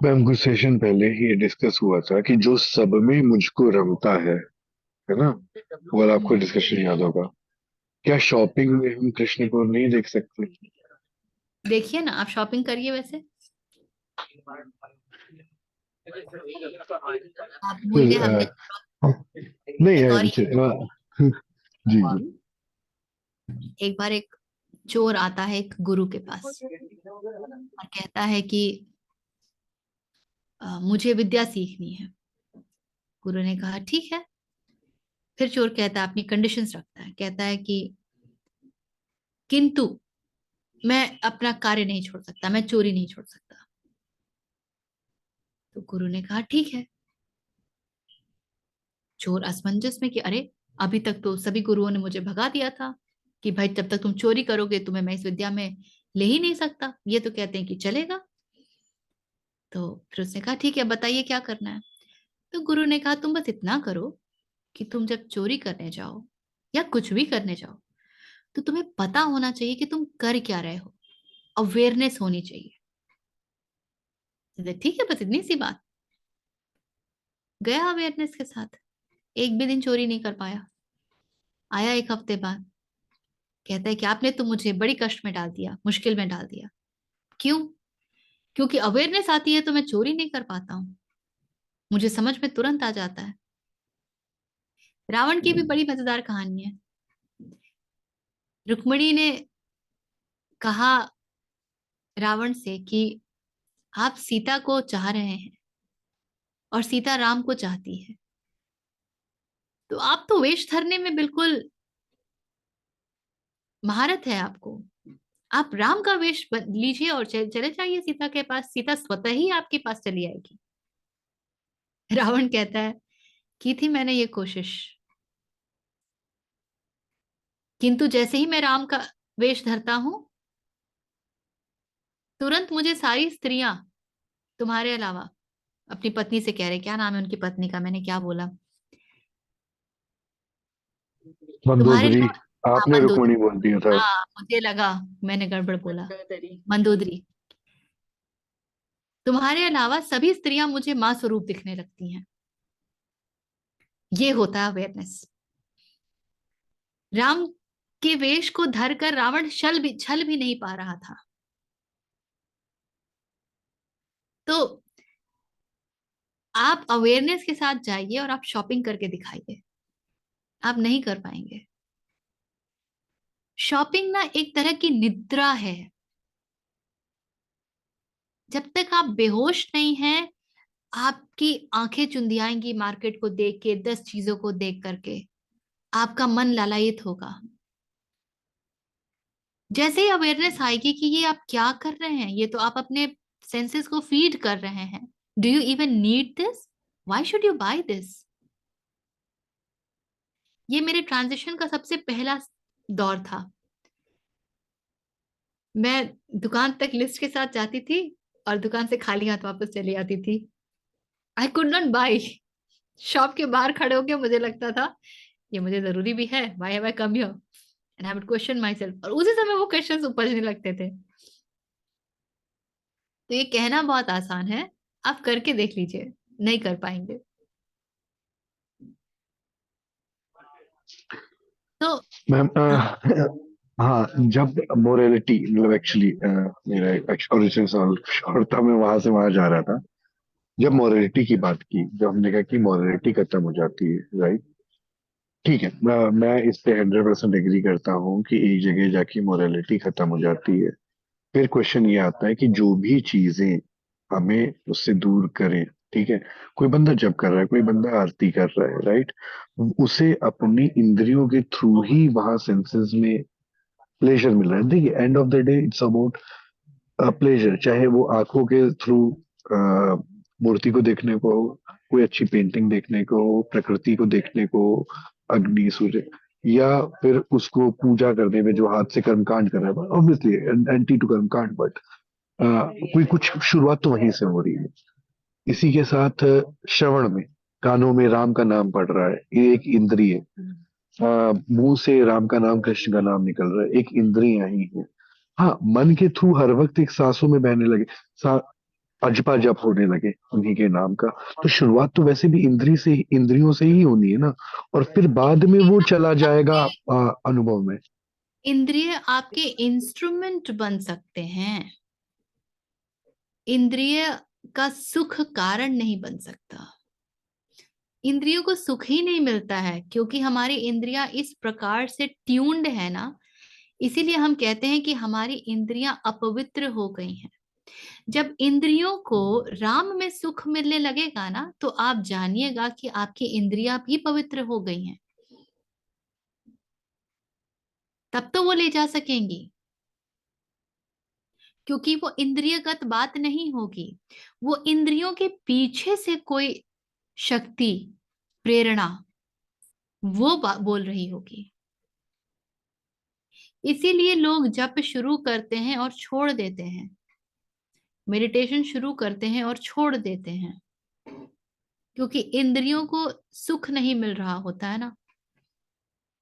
मैम कुछ session पहले ही discuss हुआ था कि जो सब में मुझको रमता है ना, वो वाला आपको डिस्कशन याद होगा। क्या शॉपिंग में हम कृष्ण को नहीं देख सकते? देखिए ना, आप शॉपिंग करिए। वैसे आप मूल्य हमने नहीं एक है और जी जी। एक बार एक चोर आता है एक गुरु के पास और कहता है कि मुझे विद्या सीखनी है। गुरु ने कहा ठीक है। फिर चोर कहता है, अपनी कंडीशंस रखता है, कहता है कि किंतु मैं अपना कार्य नहीं छोड़ सकता, मैं चोरी नहीं छोड़ सकता। तो गुरु ने कहा ठीक है। चोर असमंजस में कि अरे, अभी तक तो सभी गुरुओं ने मुझे भगा दिया था कि भाई जब तक तुम चोरी करोगे तुम्हें मैं इस विद्या में ले ही नहीं सकता, ये तो कहते हैं कि चलेगा। तो फिर उसने कहा ठीक है, बताइए क्या करना है। तो गुरु ने कहा तुम बस इतना करो कि तुम जब चोरी करने जाओ या कुछ भी करने जाओ, तो तुम्हें पता होना चाहिए कि तुम कर क्या रहे हो, अवेयरनेस होनी चाहिए। ठीक है, बस इतनी सी बात। गया अवेयरनेस के साथ, एक भी दिन चोरी नहीं कर पाया। आया एक हफ्ते बाद, कहता है कि आपने तो मुझे बड़ी कष्ट में डाल दिया, मुश्किल में डाल दिया। क्यों? क्योंकि अवेयरनेस आती है तो मैं चोरी नहीं कर पाता हूँ, मुझे समझ में तुरंत आ जाता है। रावण की भी बड़ी मजेदार कहानी है। रुक्मिणी ने कहा रावण से कि आप सीता को चाह रहे हैं और सीता राम को चाहती है, तो आप तो वेश धरने में बिल्कुल महारत है आपको, आप राम का वेश लीजिए और चले जाइए सीता के पास, सीता स्वतः ही आपके पास चली आएगी। रावण कहता है की थी मैंने ये कोशिश, किंतु जैसे ही मैं राम का वेश धरता हूं, तुरंत मुझे सारी स्त्रियां तुम्हारे अलावा, अपनी पत्नी से कह रहे, क्या नाम है उनकी पत्नी का, मैंने क्या बोला, तुम्हारे मंदोदरी, अलावा, हाँ आपने मंदोदरी, रुक्मिणी बोल दिया था। हाँ मुझे लगा मैंने गड़बड़ बोला, मंदोदरी। मंदोदरी, तुम्हारे अलावा सभी स्त्रियां मुझे मां स्वरूप दिखने लगती हैं। ये होता है अवेयरनेस। राम के वेश को धरकर रावण छल भी नहीं पा रहा था। तो आप अवेयरनेस के साथ जाइए और आप शॉपिंग करके दिखाइए, आप नहीं कर पाएंगे। शॉपिंग ना एक तरह की निद्रा है। जब तक आप बेहोश नहीं हैं, आपकी आंखें चुंधियाएंगी मार्केट को देख के, 10 चीजों को देख करके, आपका मन लालायित होगा। जैसे ही अवेयरनेस आएगी कि ये आप क्या कर रहे हैं, ये तो आप अपने सेंसेस को फीड कर रहे हैं, do you even need this, why should you buy this. ये मेरे ट्रांजिशन का सबसे पहला दौर था। मैं दुकान तक लिस्ट के साथ जाती थी और दुकान से खाली हाथ वापस चली आती थी। I could not buy. Shop के बाहर खड़े होके मुझे लगता था ये मुझे जरूरी भी है, why have I come here, and I would question my self, और उसी समय वो क्वेश्चंस उपजने लगते थे। तो ये कहना बहुत आसान है, आप करके देख लीजिए, नहीं कर पाएंगे। तो मैम हाँ, जब मोरालिटी मतलब एक्चुअली मेरा ओरिजिनल सवाल शॉर्ट था, मैं वहां से वहां जा रहा था। जब मोरालिटी की बात की, जब हमने कहा कि मोरालिटी खत्म हो जाती है, राइट, ठीक है, मैं इस पे 100% एग्री करता हूँ कि एक जगह जाके मोरालिटी खत्म हो जाती है। फिर क्वेश्चन ये आता है कि जो भी चीजें हमें उससे दूर करें, ठीक है, कोई बंदा जब कर रहा है, कोई बंदा आरती कर रहा है, राइट, उसे अपनी इंद्रियों के थ्रू ही वहां सेंसेस में प्लेजर मिल रहा है। देखिए, end of the day it's about pleasure, चाहे वो आंखों के थ्रू मूर्ति को देखने को हो, कोई अच्छी पेंटिंग देखने को हो, प्रकृति को देखने को हो, अग्नि सूर्य, या फिर उसको पूजा करने में जो हाथ से कर्मकांड कर रहा है, ऑब्वियसली एंटी टू कर्मकांड, बट कोई कुछ शुरुआत तो वहीं से हो रही है। इसी के साथ श्रवण में, कानों में राम का नाम पड़ रहा है, ये एक इंद्रिय है। मुंह से राम का नाम, कृष्ण का नाम निकल रहा है, एक इंद्रियां ही है। हाँ, मन के थ्रू हर वक्त एक सांसों में बहने लगे, सा अजपा जप होने लगे उन्हीं के नाम का, तो शुरुआत तो वैसे भी इंद्रियों से ही होनी है ना, और फिर बाद में वो चला जाएगा अनुभव में। इंद्रिय आपके इंस्ट्रूमेंट बन सकते हैं, इंद्रिय का सुख कारण नहीं बन सकता। इंद्रियों को सुख ही नहीं मिलता है क्योंकि हमारी इंद्रियां इस प्रकार से ट्यून्ड है ना, इसीलिए हम कहते हैं कि हमारी इंद्रियां अपवित्र हो गई हैं। जब इंद्रियों को राम में सुख मिलने लगेगा ना, तो आप जानिएगा कि आपकी इंद्रियां भी पवित्र हो गई हैं, तब तो वो ले जा सकेंगी। क्योंकि वो इंद्रियगत बात नहीं होगी, वो इंद्रियों के पीछे से कोई शक्ति, प्रेरणा, वो बोल रही होगी। इसीलिए लोग जप शुरू करते हैं और छोड़ देते हैं, मेडिटेशन शुरू करते हैं और छोड़ देते हैं, क्योंकि इंद्रियों को सुख नहीं मिल रहा होता है ना।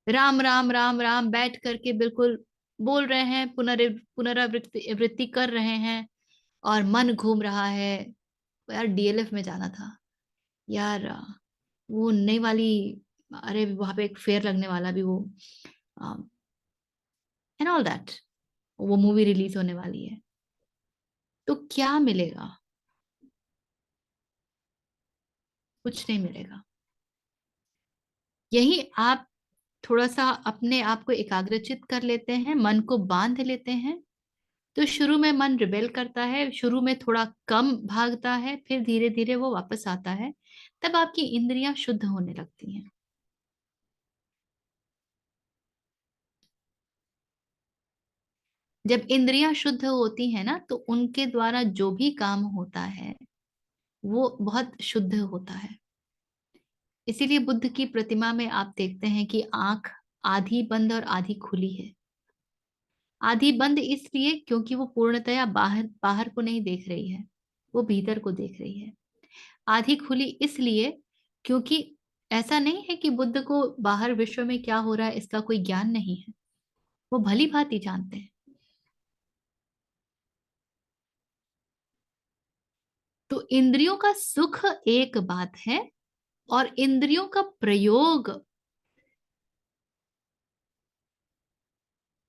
राम राम राम राम बैठ करके बिल्कुल बोल रहे हैं, पुनरावृत्ति वृत्ति कर रहे हैं, और मन घूम रहा है। यार डीएलएफ में जाना था यार, वो नई वाली, अरे वहां पे एक फेयर लगने वाला भी, वो एंड ऑल दैट, वो मूवी रिलीज होने वाली है, तो क्या मिलेगा, कुछ नहीं मिलेगा। यही आप थोड़ा सा अपने आप को एकाग्रचित कर लेते हैं, मन को बांध लेते हैं, तो शुरू में मन रिबेल करता है, शुरू में थोड़ा कम भागता है, फिर धीरे धीरे वो वापस आता है, तब आपकी इंद्रियां शुद्ध होने लगती हैं। जब इंद्रियां शुद्ध होती है ना, तो उनके द्वारा जो भी काम होता है वो बहुत शुद्ध होता है। इसीलिए बुद्ध की प्रतिमा में आप देखते हैं कि आंख आधी बंद और आधी खुली है। आधी बंद इसलिए क्योंकि वो पूर्णतया बाहर बाहर को नहीं देख रही है, वो भीतर को देख रही है। आधी खुली इसलिए क्योंकि ऐसा नहीं है कि बुद्ध को बाहर विश्व में क्या हो रहा है इसका कोई ज्ञान नहीं है, वो भली भांति जानते हैं। तो इंद्रियों का सुख एक बात है, और इंद्रियों का प्रयोग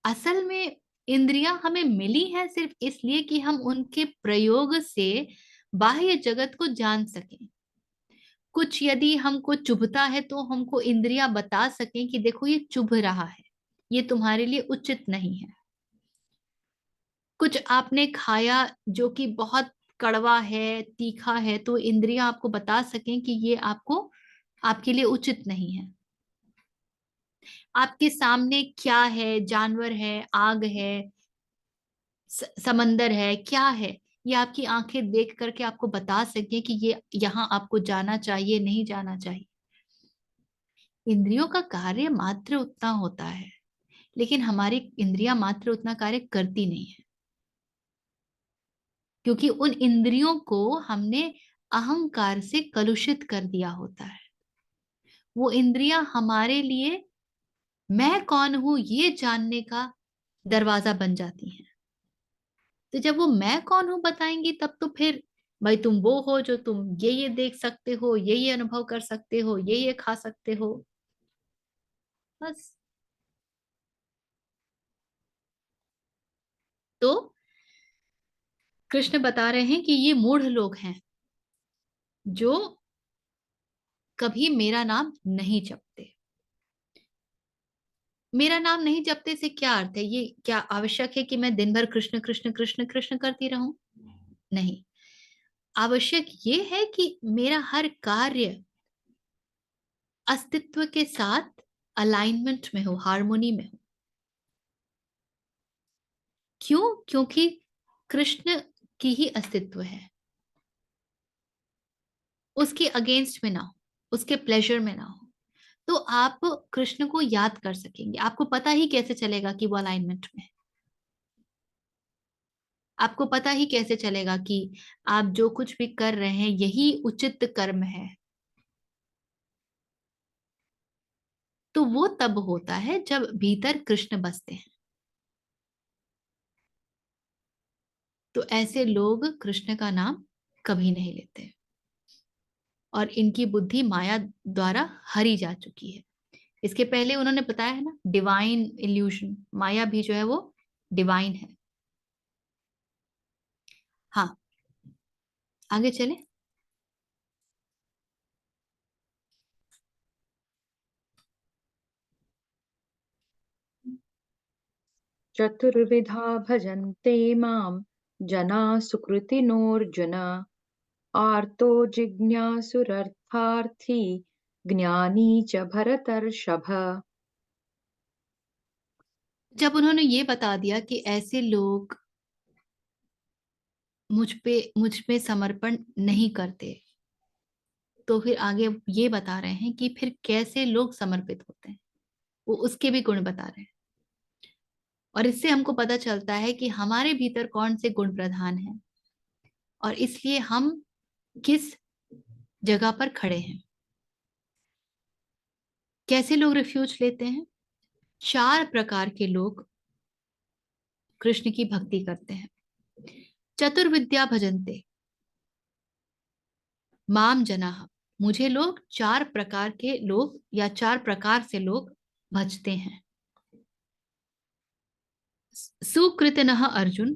असल में, इंद्रियां हमें मिली हैं सिर्फ इसलिए कि हम उनके प्रयोग से बाह्य जगत को जान सकें। कुछ यदि हमको चुभता है तो हमको इंद्रियां बता सकें कि देखो ये चुभ रहा है, ये तुम्हारे लिए उचित नहीं है। कुछ आपने खाया जो कि बहुत कड़वा है, तीखा है, तो इंद्रियां आपको बता सकें कि ये आपको आपके लिए उचित नहीं है। आपके सामने क्या है, जानवर है, आग है, समंदर है, क्या है, ये आपकी आंखें देख करके आपको बता सके कि ये यहाँ आपको जाना चाहिए, नहीं जाना चाहिए। इंद्रियों का कार्य मात्र उतना होता है, लेकिन हमारी इंद्रियां मात्र उतना कार्य करती नहीं है, क्योंकि उन इंद्रियों को हमने अहंकार से कलुषित कर दिया होता है। वो इंद्रियां हमारे लिए मैं कौन हूं ये जानने का दरवाजा बन जाती हैं। तो जब वो मैं कौन हूं बताएंगी, तब तो फिर भाई तुम वो हो जो तुम ये देख सकते हो, ये अनुभव कर सकते हो, ये खा सकते हो, बस। तो कृष्ण बता रहे हैं कि ये मूढ़ लोग हैं जो कभी मेरा नाम नहीं जपते। मेरा नाम नहीं जपते से क्या अर्थ है? ये क्या आवश्यक है कि मैं दिन भर कृष्ण कृष्ण कृष्ण कृष्ण करती रहूं? नहीं, आवश्यक ये है कि मेरा हर कार्य अस्तित्व के साथ अलाइनमेंट में हो, हार्मोनी में हो। क्यों? क्योंकि कृष्ण की ही अस्तित्व है, उसके अगेंस्ट में ना हो, उसके प्लेजर में ना हो। तो आप कृष्ण को याद कर सकेंगे। आपको पता ही कैसे चलेगा कि वो अलाइनमेंट में है? आपको पता ही कैसे चलेगा कि आप जो कुछ भी कर रहे हैं यही उचित कर्म है? तो वो तब होता है जब भीतर कृष्ण बसते हैं। तो ऐसे लोग कृष्ण का नाम कभी नहीं लेते, और इनकी बुद्धि माया द्वारा हरी जा चुकी है। इसके पहले उन्होंने बताया है ना, डिवाइन इल्यूशन, माया भी जो है वो डिवाइन है। हाँ, आगे चले। चतुर्विधा भजन्ते मां जना सुकृतिनोऽर्जुन आर्तो जिज्ञासुरर्थार्थी ज्ञानी च भरतर्षभ। जब उन्होंने ये बता दिया कि ऐसे लोग मुझ पे समर्पण नहीं करते, तो फिर आगे ये बता रहे हैं कि फिर कैसे लोग समर्पित होते हैं, वो उसके भी गुण बता रहे हैं। और इससे हमको पता चलता है कि हमारे भीतर कौन से गुण प्रधान हैं, और इसलिए हम किस जगह पर खड़े हैं। कैसे लोग रिफ्यूज लेते हैं? 4 प्रकार के लोग कृष्ण की भक्ति करते हैं। चतुर्विद्या भजन्ते माम जनाः, मुझे लोग 4 प्रकार के लोग या 4 प्रकार से लोग भजते हैं। सुकृतनः अर्जुन,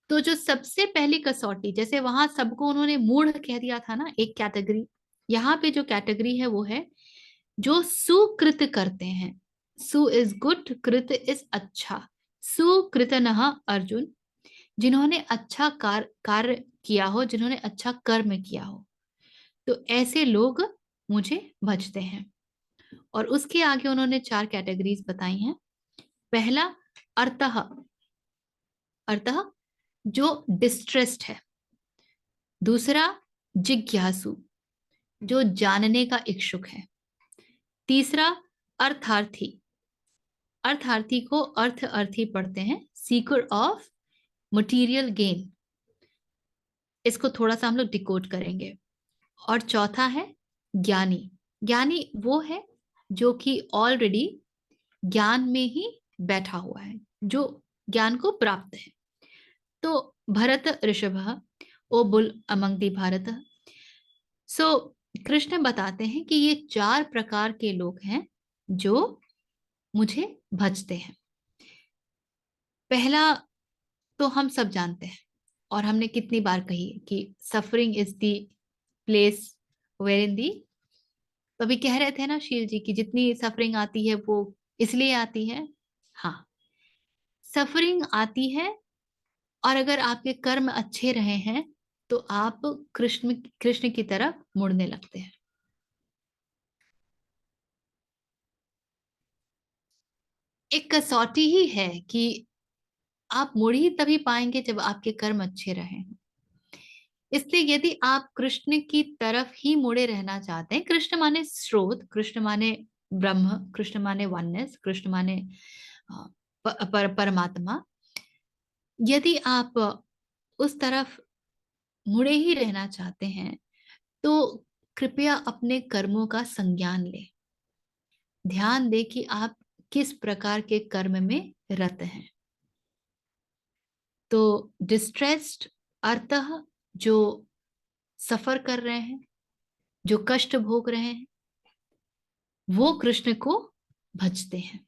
तो जो सबसे पहली कसौटी, जैसे वहां सबको उन्होंने मूढ़ कह दिया था ना, एक कैटेगरी, यहाँ पे जो कैटेगरी है वो है जो सुकृत करते हैं। सु इज गुड, कृत इज अच्छा। सुकृतनः अर्जुन, जिन्होंने अच्छा कार्य किया हो, जिन्होंने अच्छा कर्म किया हो, तो ऐसे लोग मुझे भजते हैं। और उसके आगे उन्होंने 4 कैटेगरीज बताई हैं। पहला, अर्थः, अर्थः जो डिस्ट्रेस्ड है। दूसरा जिज्ञासु, जो जानने का इच्छुक है। तीसरा अर्थार्थी, अर्थार्थी को अर्थी पढ़ते हैं, सीकर ऑफ मटेरियल गेन। इसको थोड़ा सा हम लोग डिकोड करेंगे। और चौथा है ज्ञानी। ज्ञानी वो है जो कि ऑलरेडी ज्ञान में ही बैठा हुआ है, जो ज्ञान को प्राप्त है। तो भरत ऋषभ ओ बुल अमंग दी भारत। सो कृष्ण बताते हैं कि ये 4 प्रकार के लोग हैं जो मुझे भजते हैं। पहला तो हम सब जानते हैं और हमने कितनी बार कही है कि suffering is the place where in the, तो अभी कह रहे थे ना शील जी की जितनी सफरिंग आती है वो इसलिए आती है। हाँ, सफरिंग आती है, और अगर आपके कर्म अच्छे रहे हैं तो आप कृष्ण की तरफ मुड़ने लगते हैं। एक कसौटी ही है कि आप मुड़ ही तभी पाएंगे जब आपके कर्म अच्छे रहे। इसलिए यदि आप कृष्ण की तरफ ही मुड़े रहना चाहते हैं, कृष्ण माने स्रोत, कृष्ण माने ब्रह्म, कृष्ण माने वननेस, कृष्ण माने परमात्मा, यदि आप उस तरफ मुड़े ही रहना चाहते हैं तो कृपया अपने कर्मों का संज्ञान लें। ध्यान दें कि आप किस प्रकार के कर्म में रत हैं। तो डिस्ट्रेस्ड अर्थः जो सफर कर रहे हैं, जो कष्ट भोग रहे हैं, वो कृष्ण को भजते हैं,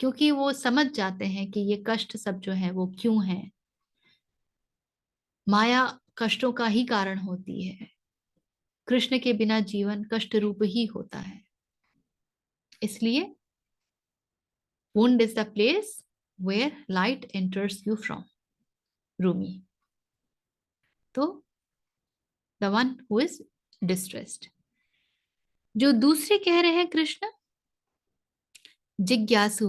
क्योंकि वो समझ जाते हैं कि ये कष्ट सब जो है वो क्यों है। माया कष्टों का ही कारण होती है। कृष्ण के बिना जीवन कष्ट रूप ही होता है। इसलिए wound is the place where light enters you from, Rumi. तो the one who is distressed। जो दूसरे कह रहे हैं कृष्ण, जिज्ञासु,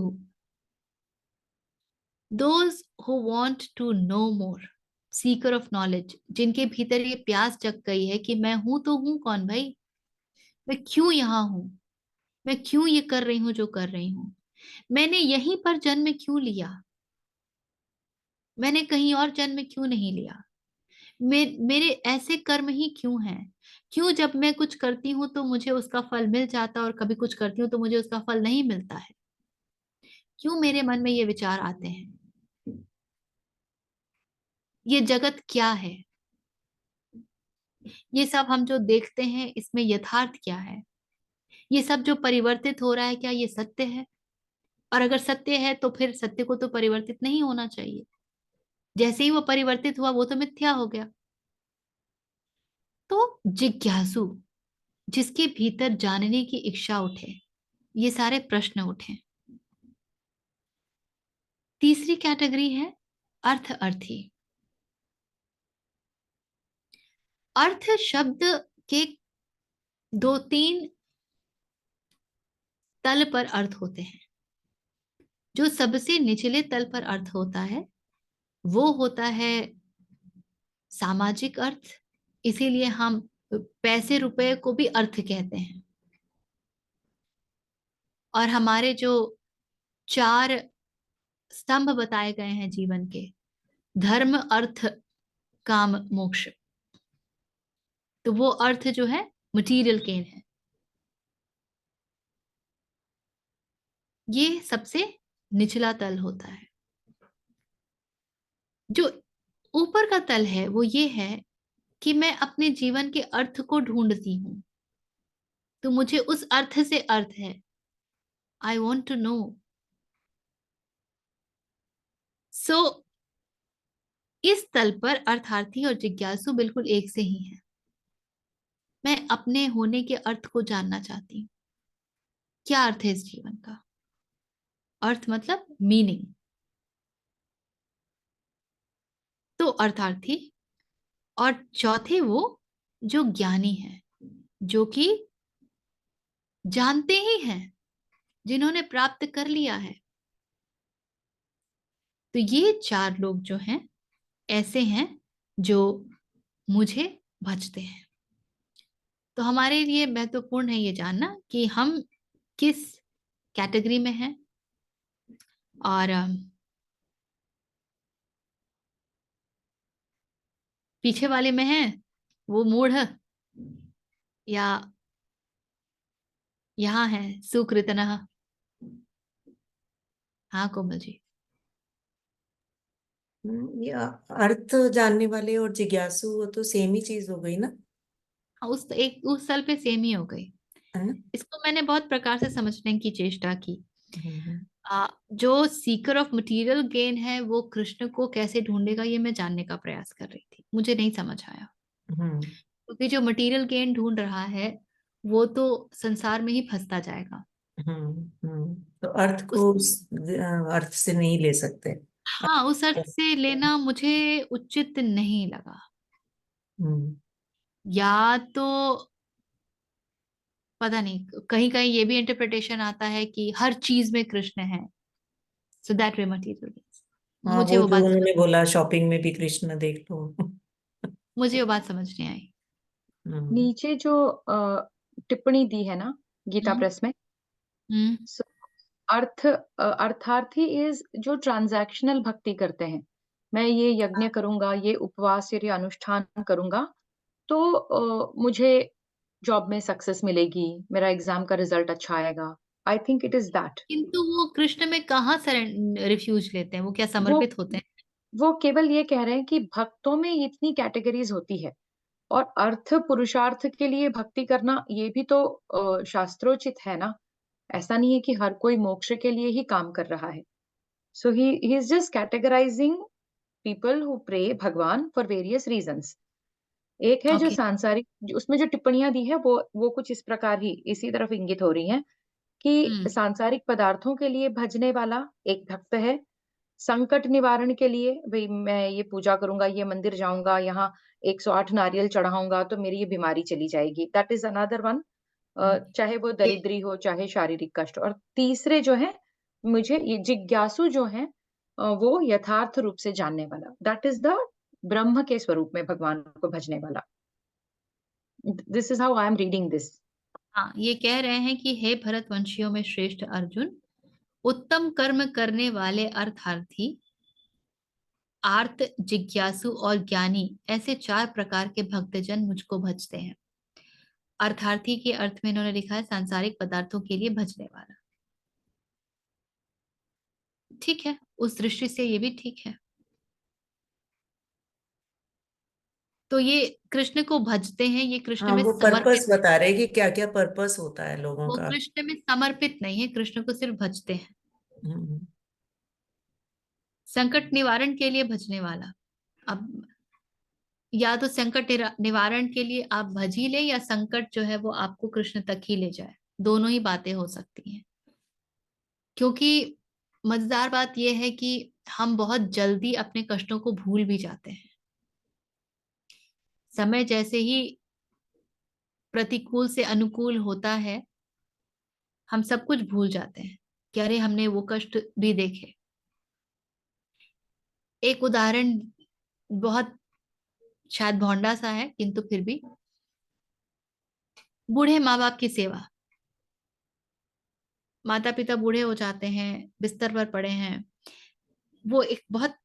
those who want to know more, seeker of knowledge, जिनके भीतर ये प्यास जग गई है कि मैं हूं तो हूं कौन भाई, मैं क्यों यहाँ हूं, मैं क्यों ये कर रही हूं जो कर रही हूं, मैंने यहीं पर जन्म क्यों लिया, मैंने कहीं और जन्म क्यों नहीं लिया, मेरे ऐसे कर्म ही क्यों हैं, क्यों जब मैं कुछ करती हूँ तो मुझे उसका फल मिल जाता और कभी कुछ करती हूँ तो मुझे उसका फल नहीं मिलता है, क्यों मेरे मन में ये विचार आते हैं, ये जगत क्या है, ये सब हम जो देखते हैं इसमें यथार्थ क्या है, ये सब जो परिवर्तित हो रहा है क्या ये सत्य है, और अगर सत्य है तो फिर सत्य को तो परिवर्तित नहीं होना चाहिए, जैसे ही वो परिवर्तित हुआ वो तो मिथ्या हो गया। तो जिज्ञासु, जिसके भीतर जानने की इच्छा उठे, ये सारे प्रश्न उठे। तीसरी कैटेगरी है अर्थी। अर्थ शब्द के 2-3 तल पर अर्थ होते हैं। जो सबसे निचले तल पर अर्थ होता है वो होता है सामाजिक अर्थ, इसीलिए हम पैसे रुपए को भी अर्थ कहते हैं। और हमारे जो 4 स्तंभ बताए गए हैं जीवन के, धर्म अर्थ काम मोक्ष, तो वो अर्थ जो है मटीरियल गेन है। ये सबसे निचला तल होता है। जो ऊपर का तल है वो ये है कि मैं अपने जीवन के अर्थ को ढूंढती हूं, तो मुझे उस अर्थ से अर्थ है, आई वॉन्ट टू नो। सो इस तल पर अर्थार्थी और जिज्ञासु बिल्कुल एक से ही है। मैं अपने होने के अर्थ को जानना चाहती हूँ, क्या अर्थ है इस जीवन का, अर्थ मतलब मीनिंग। तो अर्थार्थी। और चौथे वो जो ज्ञानी है, जो कि जानते ही हैं, जिन्होंने प्राप्त कर लिया है। तो ये 4 लोग जो हैं ऐसे हैं जो मुझे भजते हैं। तो हमारे लिए महत्वपूर्ण है ये जानना कि हम किस कैटेगरी में हैं, और पीछे वाले में हैं वो मूढ़, या यहाँ है सुकृतनः। हाँ कोमल जी। ये अर्थ जानने वाले और जिज्ञासु, वो तो सेम ही चीज हो गई ना, हाँ, उस साल पे सेम ही हो गई। है ना? इसको मैंने बहुत प्रकार से समझने की चेष्टा की। हम्म, जो सीकर ऑफ मटेरियल गेन है वो कृष्ण को कैसे ढूंढेगा, ये मैं जानने का प्रयास कर रही थी, मुझे नहीं समझ आया। हम्म, क्योंकि जो मटेरियल गेन ढूंढ रहा है वो तो संसार में ही फंसता जाएगा। तो अर्थ उस को अर्थ से नहीं ले सकते। हाँ, उस अर्थ से लेना मुझे उचित नहीं लगा। हम्म, या तो पता नहीं, कहीं कहीं ये भी इंटरप्रिटेशन आता है कि हर चीज में कृष्ण है, so that way material gains. हाँ, मुझे वो वो जो बात उन्होंने बोला शॉपिंग में भी कृष्ण देख लो। मुझे वो बात समझ नहीं आई। हम्म, नीचे जो टिप्पणी दी है ना गीता हम्म। प्रेस में, हम्म। so, अर्थार्थी इज जो ट्रांजैक्शनल भक्ति करते हैं। मैं ये यज्ञ करूंगा, ये उपवास या ये अनुष्ठान करूंगा, तो मुझे जॉब में सक्सेस मिलेगी, मेरा एग्जाम का रिजल्ट अच्छा आएगा। I think it is that. किंतु वो कृष्ण में कहाँ रिफ्यूज लेते हैं, वो क्या वो समर्पित होते हैं? वो केवल ये कह रहे हैं कि भक्तों में इतनी कैटेगरीज होती है, और अर्थ पुरुषार्थ के लिए भक्ति करना ये भी तो शास्त्रोचित है ना। ऐसा नहीं है कि हर कोई मोक्ष के लिए ही काम कर रहा है। So he is just categorising people who pray भगवान फॉर वेरियस रीजंस। एक है जो ओके। सांसारिक, उसमें जो टिप्पणियां दी है वो कुछ इस प्रकार ही इसी तरफ इंगित हो रही हैं कि हम्म। सांसारिक पदार्थों के लिए भजने वाला एक भक्त है। संकट निवारण के लिए भाई मैं ये पूजा करूंगा, ये मंदिर जाऊंगा, यहाँ 108 नारियल चढ़ाऊंगा तो मेरी ये बीमारी चली जाएगी, दैट इज अनदर वन। चाहे वो ये दरिद्री हो, चाहे शारीरिक कष्ट। और तीसरे जो है, मुझे ये जिज्ञासु जो है, वो यथार्थ रूप से जानने वाला, दैट इज द ब्रह्म के स्वरूप में भगवान को भजने वाला। This is how I am reading this. हाँ, ये कह रहे हैं कि हे भरतवंशियों में श्रेष्ठ अर्जुन, उत्तम कर्म करने वाले अर्थार्थी, आर्त, जिज्ञासु और ज्ञानी, ऐसे 4 प्रकार के भक्तजन मुझको भजते हैं। अर्थार्थी के अर्थ में इन्होंने लिखा है सांसारिक पदार्थों के लिए भजने वाला। ठीक है, उस दृष्टि से ये भी ठीक है। तो ये कृष्ण को भजते हैं, ये कृष्ण हाँ, में वो पर्पस समर्पित, बता रहे कि क्या क्या पर्पस होता है लोगों वो का। कृष्ण में समर्पित नहीं है, कृष्ण को सिर्फ भजते हैं। हम्म, संकट निवारण के लिए भजने वाला, अब या तो संकट निवारण के लिए आप भज ही ले, या संकट जो है वो आपको कृष्ण तक ही ले जाए, दोनों ही बातें हो सकती हैं। क्योंकि मजेदार बात यह है कि हम बहुत जल्दी अपने कष्टों को भूल भी जाते हैं। समय जैसे ही प्रतिकूल से अनुकूल होता है, हम सब कुछ भूल जाते हैं कि अरे हमने वो कष्ट भी देखे। एक उदाहरण बहुत शायद भोंडा सा है, किंतु फिर भी, बूढ़े माँ बाप की सेवा। माता पिता बूढ़े हो जाते हैं, बिस्तर पर पड़े हैं, वो एक बहुत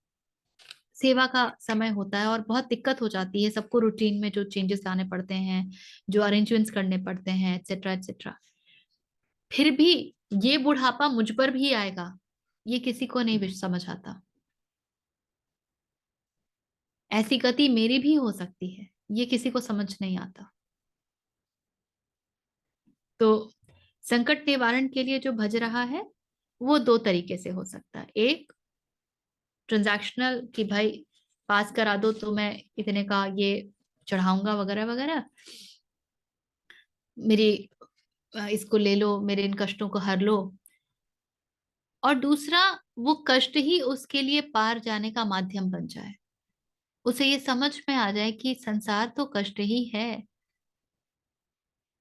सेवा का समय होता है और बहुत दिक्कत हो जाती है सबको, रूटीन में जो चेंजेस लाने पड़ते हैं, जो अरेंजमेंट्स करने पड़ते हैं, एक्सेट्रा एक्सेट्रा। फिर भी ये बुढ़ापा मुझ पर भी आएगा, ये किसी को नहीं समझ आता। ऐसी गति मेरी भी हो सकती है, ये किसी को समझ नहीं आता। तो संकट निवारण के लिए जो भज रहा है वो 2 तरीके से हो सकता है। एक ट्रांजैक्शनल कि भाई पास करा दो तो मैं इतने का ये चढ़ाऊंगा वगैरह वगैरह, मेरी इसको ले लो, मेरे इन कष्टों को हर लो। और दूसरा, वो कष्ट ही उसके लिए पार जाने का माध्यम बन जाए, उसे ये समझ में आ जाए कि संसार तो कष्ट ही है,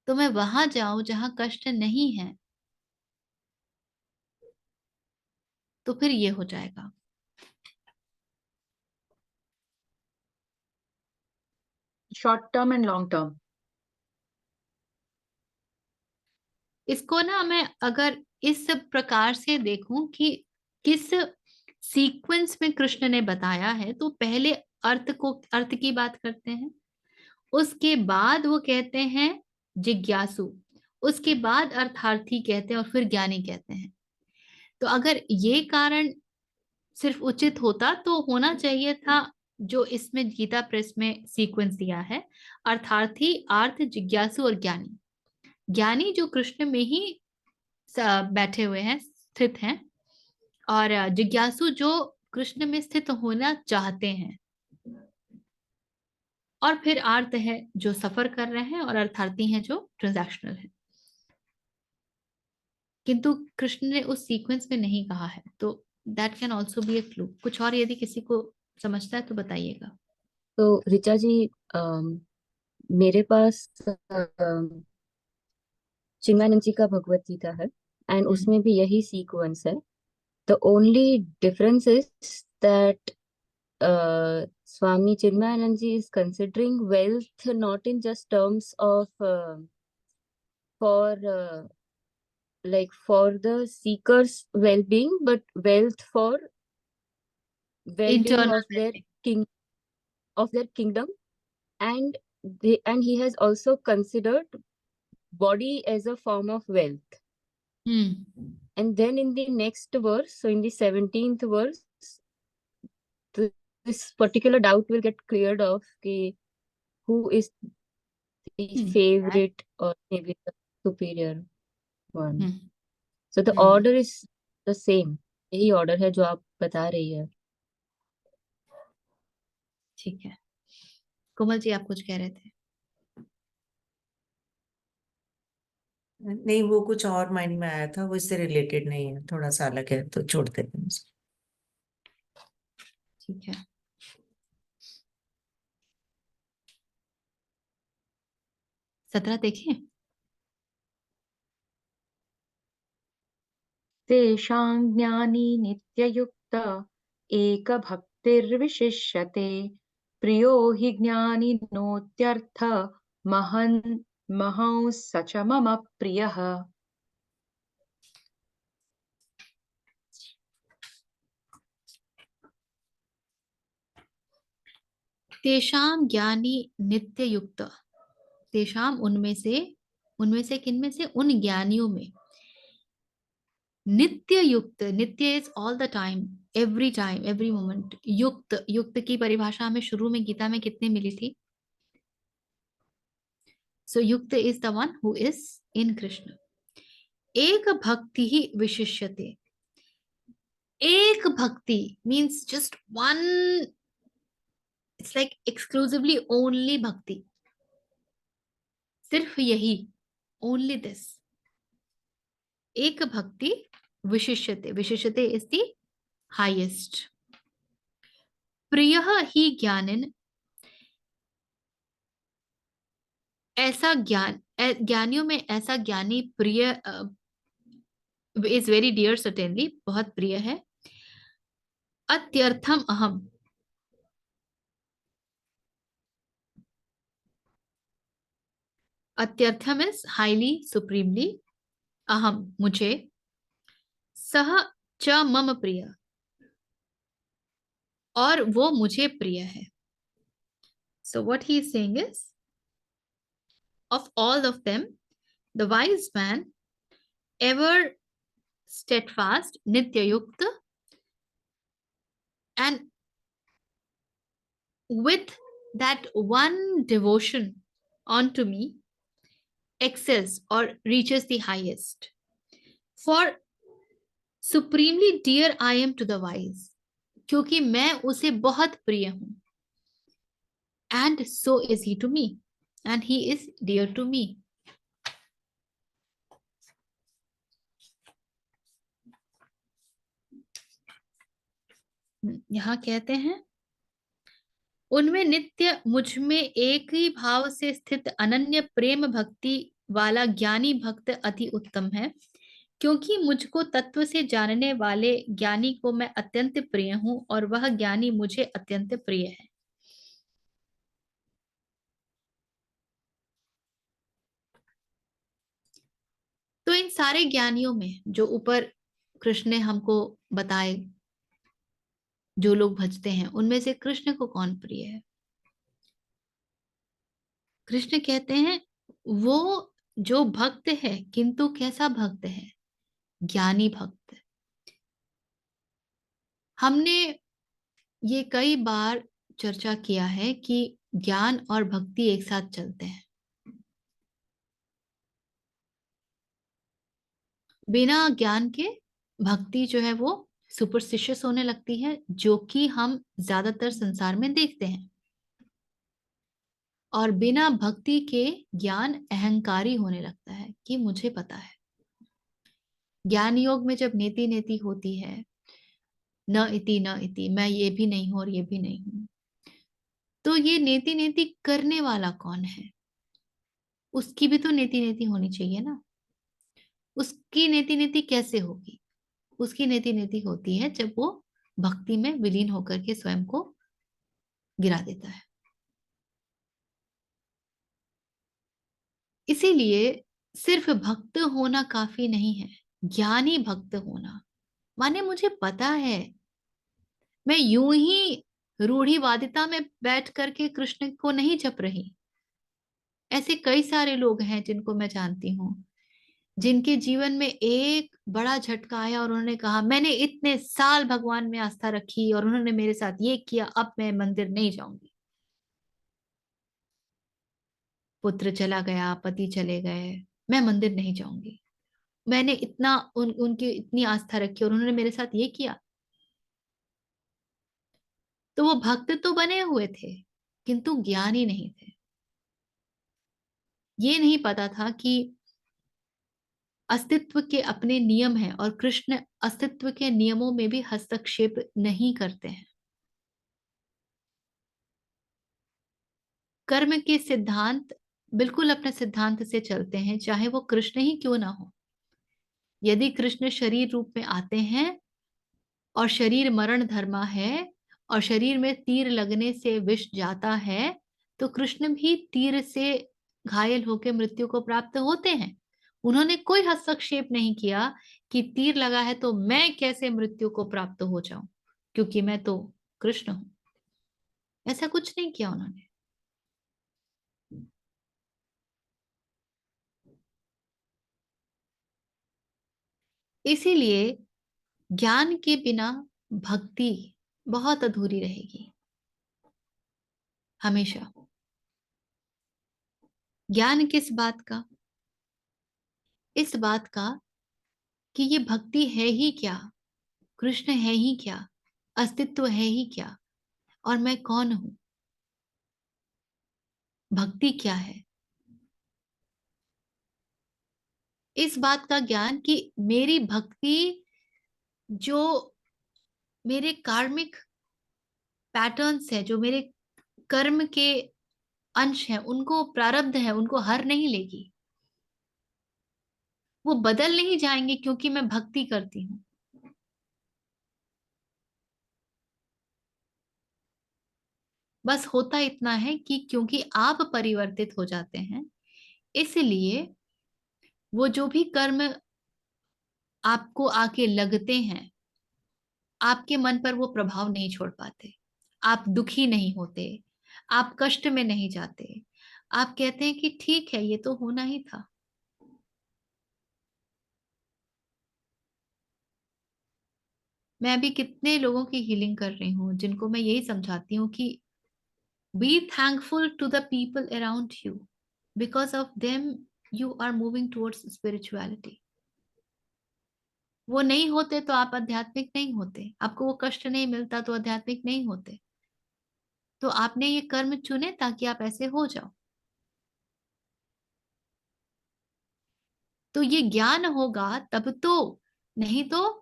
तो मैं वहां जाऊं जहां कष्ट नहीं है, तो फिर ये हो जाएगा। Short term and long term? इसको ना मैं अगर इस प्रकार से देखूं कि किस सीक्वेंस में कृष्ण ने बताया है, तो पहले अर्थ की बात करते हैं, उसके बाद वो कहते हैं जिज्ञासु, उसके बाद अर्थार्थी कहते हैं और फिर ज्ञानी कहते हैं। तो अगर ये कारण सिर्फ उचित होता तो होना चाहिए था जो इसमें गीता प्रेस में सीक्वेंस दिया है, अर्थार्थी, आर्थ, जिज्ञासु और ज्ञानी। ज्ञानी जो कृष्ण में ही बैठे हुए हैं, स्थित हैं, और जिज्ञासु जो कृष्ण में स्थित होना चाहते हैं, और फिर आर्त है जो सफर कर रहे हैं, और अर्थार्थी हैं जो ट्रांजैक्शनल है। किंतु कृष्ण ने उस सीक्वेंस में नहीं कहा है, तो that can also be A clue. कुछ और यदि किसी को समझता है तो बताइएगा। तो ऋचा जी, मेरे पास चिन्मयानंद जी का भगवत गीता है, एंड उसमें भी यही सीक्वेंस है। The only difference is that Swami Chinmayanand ji is considering wealth not in just terms of for the seeker's well-being, but wealth for well-being Internal of their well-being. kingdom, and he has also considered body as a form of wealth. And then in the next verse, so in the 17th verse, this particular doubt will get cleared off, who is the favorite or maybe the superior one. So the order is the same. यही order है जो आप बता रही है। ठीक है, कोमल जी आप कुछ कह रहे थे? नहीं, वो कुछ और माइंड में आया था, वो इससे रिलेटेड नहीं है, थोड़ा सा अलग है, तो छोड़ देते हैं उसको। ठीक है, 17 देखें। तेषां ज्ञानी नित्ययुक्त एक भक्तिर्विशिष्यते, प्रियो हि ज्ञानिनोत्यर्थ महंस स च मम प्रियः। तेषाम ज्ञानी नित्य युक्त, तेषाम उनमें से किनमें से? उन ज्ञानियों में। नित्य युक्त, नित्य is all the time, every moment. युक्त, युक्त की परिभाषा हमें शुरू में गीता में कितने मिली थी? सो युक्त is the one who is in Krishna. एक भक्ति ही विशिष्यते, एक भक्ति means just one, it's like exclusively only भक्ति, सिर्फ यही, ओनली दिस। एक भक्ति विशिष्यते, विशिष्यते इज द हाईएस्ट। प्रियः ही ज्ञानिन, ऐसा ज्ञान, ज्ञानियों में ऐसा ज्ञानी प्रिय, इज वेरी डियर, सर्टेनली बहुत प्रिय है। अत्यर्थम अहम, अत्यर्थम इज हाईली, सुप्रीमली, अहम मुझे, सह च मम प्रिय, और वो मुझे प्रिय है। So what he is saying is, of all of them, the wise man, ever steadfast, nitya yukta, and with that one devotion onto me, excels or reaches the highest. For supremely dear I am to the wise, क्योंकि मैं उसे बहुत प्रिय हूं, and so is he to me, and he is dear to me. यहां कहते हैं, उनमें नित्य मुझ में एक ही भाव से स्थित अनन्य प्रेम भक्ति वाला ज्ञानी भक्त अति उत्तम है, क्योंकि मुझको तत्व से जानने वाले ज्ञानी को मैं अत्यंत प्रिय हूं, और वह ज्ञानी मुझे अत्यंत प्रिय है। इन सारे ज्ञानियों में जो ऊपर कृष्ण ने हमको बताए, जो लोग भजते हैं, उनमें से कृष्ण को कौन प्रिय है? कृष्ण कहते हैं वो जो भक्त है, किंतु कैसा भक्त है? ज्ञानी भक्त। हमने ये कई बार चर्चा किया है कि ज्ञान और भक्ति एक साथ चलते हैं। बिना ज्ञान के भक्ति जो है वो सुपरस्टिशियस होने लगती है, जो कि हम ज्यादातर संसार में देखते हैं। और बिना भक्ति के ज्ञान अहंकारी होने लगता है कि मुझे पता है। ज्ञान योग में जब नेति नेति होती है, न इति, मैं ये भी नहीं हूं और ये भी नहीं हूं, तो ये नेति नेति करने वाला कौन है? उसकी भी तो नेति नेति होनी चाहिए ना। उसकी नेति नेति कैसे होगी? उसकी नेति नेति होती है जब वो भक्ति में विलीन होकर के स्वयं को गिरा देता है। इसीलिए सिर्फ भक्त होना काफी नहीं है, ज्ञानी भक्त होना माने मुझे पता है, मैं यूं ही रूढ़िवादिता में बैठ करके कृष्ण को नहीं जप रही। ऐसे कई सारे लोग हैं जिनको मैं जानती हूँ, जिनके जीवन में एक बड़ा झटका आया और उन्होंने कहा मैंने इतने साल भगवान में आस्था रखी और उन्होंने मेरे साथ ये किया, अब मैं मंदिर नहीं जाऊंगी। पुत्र चला गया, पति चले गए, मैं मंदिर नहीं जाऊंगी। मैंने इतना उनकी इतनी आस्था रखी और उन्होंने मेरे साथ ये किया। तो वो भक्त तो बने हुए थे किंतु ज्ञानी नहीं थे। ये नहीं पता था कि अस्तित्व के अपने नियम हैं और कृष्ण अस्तित्व के नियमों में भी हस्तक्षेप नहीं करते हैं। कर्म के सिद्धांत बिल्कुल अपने सिद्धांत से चलते हैं, चाहे वो कृष्ण ही क्यों ना हो। यदि कृष्ण शरीर रूप में आते हैं और शरीर मरण धर्मा है और शरीर में तीर लगने से विष जाता है, तो कृष्ण भी तीर से घायल होकर मृत्यु को प्राप्त होते हैं। उन्होंने कोई हस्तक्षेप नहीं किया कि तीर लगा है तो मैं कैसे मृत्यु को प्राप्त हो जाऊं, क्योंकि मैं तो कृष्ण हूं। ऐसा कुछ नहीं किया उन्होंने। इसीलिए ज्ञान के बिना भक्ति बहुत अधूरी रहेगी हमेशा। ज्ञान किस बात का? इस बात का कि ये भक्ति है ही क्या, कृष्ण है ही क्या, अस्तित्व है ही क्या, और मैं कौन हूं। भक्ति क्या है? इस बात का ज्ञान कि मेरी भक्ति जो मेरे कार्मिक पैटर्न्स है, जो मेरे कर्म के अंश हैं, उनको प्रारब्ध है, उनको हर नहीं लेगी। वो बदल नहीं जाएंगे क्योंकि मैं भक्ति करती हूं। बस होता इतना है कि क्योंकि आप परिवर्तित हो जाते हैं, इसलिए वो जो भी कर्म आपको आके लगते हैं, आपके मन पर वो प्रभाव नहीं छोड़ पाते। आप दुखी नहीं होते, आप कष्ट में नहीं जाते। आप कहते हैं कि ठीक है, ये तो होना ही था। मैं अभी कितने लोगों की हीलिंग कर रही हूँ जिनको मैं यही समझाती हूँ कि be thankful to the people around you, because of them you are moving towards spirituality. वो नहीं होते तो आप आध्यात्मिक नहीं होते, आपको वो कष्ट नहीं मिलता तो आध्यात्मिक नहीं होते। तो आपने ये कर्म चुने ताकि आप ऐसे हो जाओ। तो ये ज्ञान होगा तब तो, नहीं तो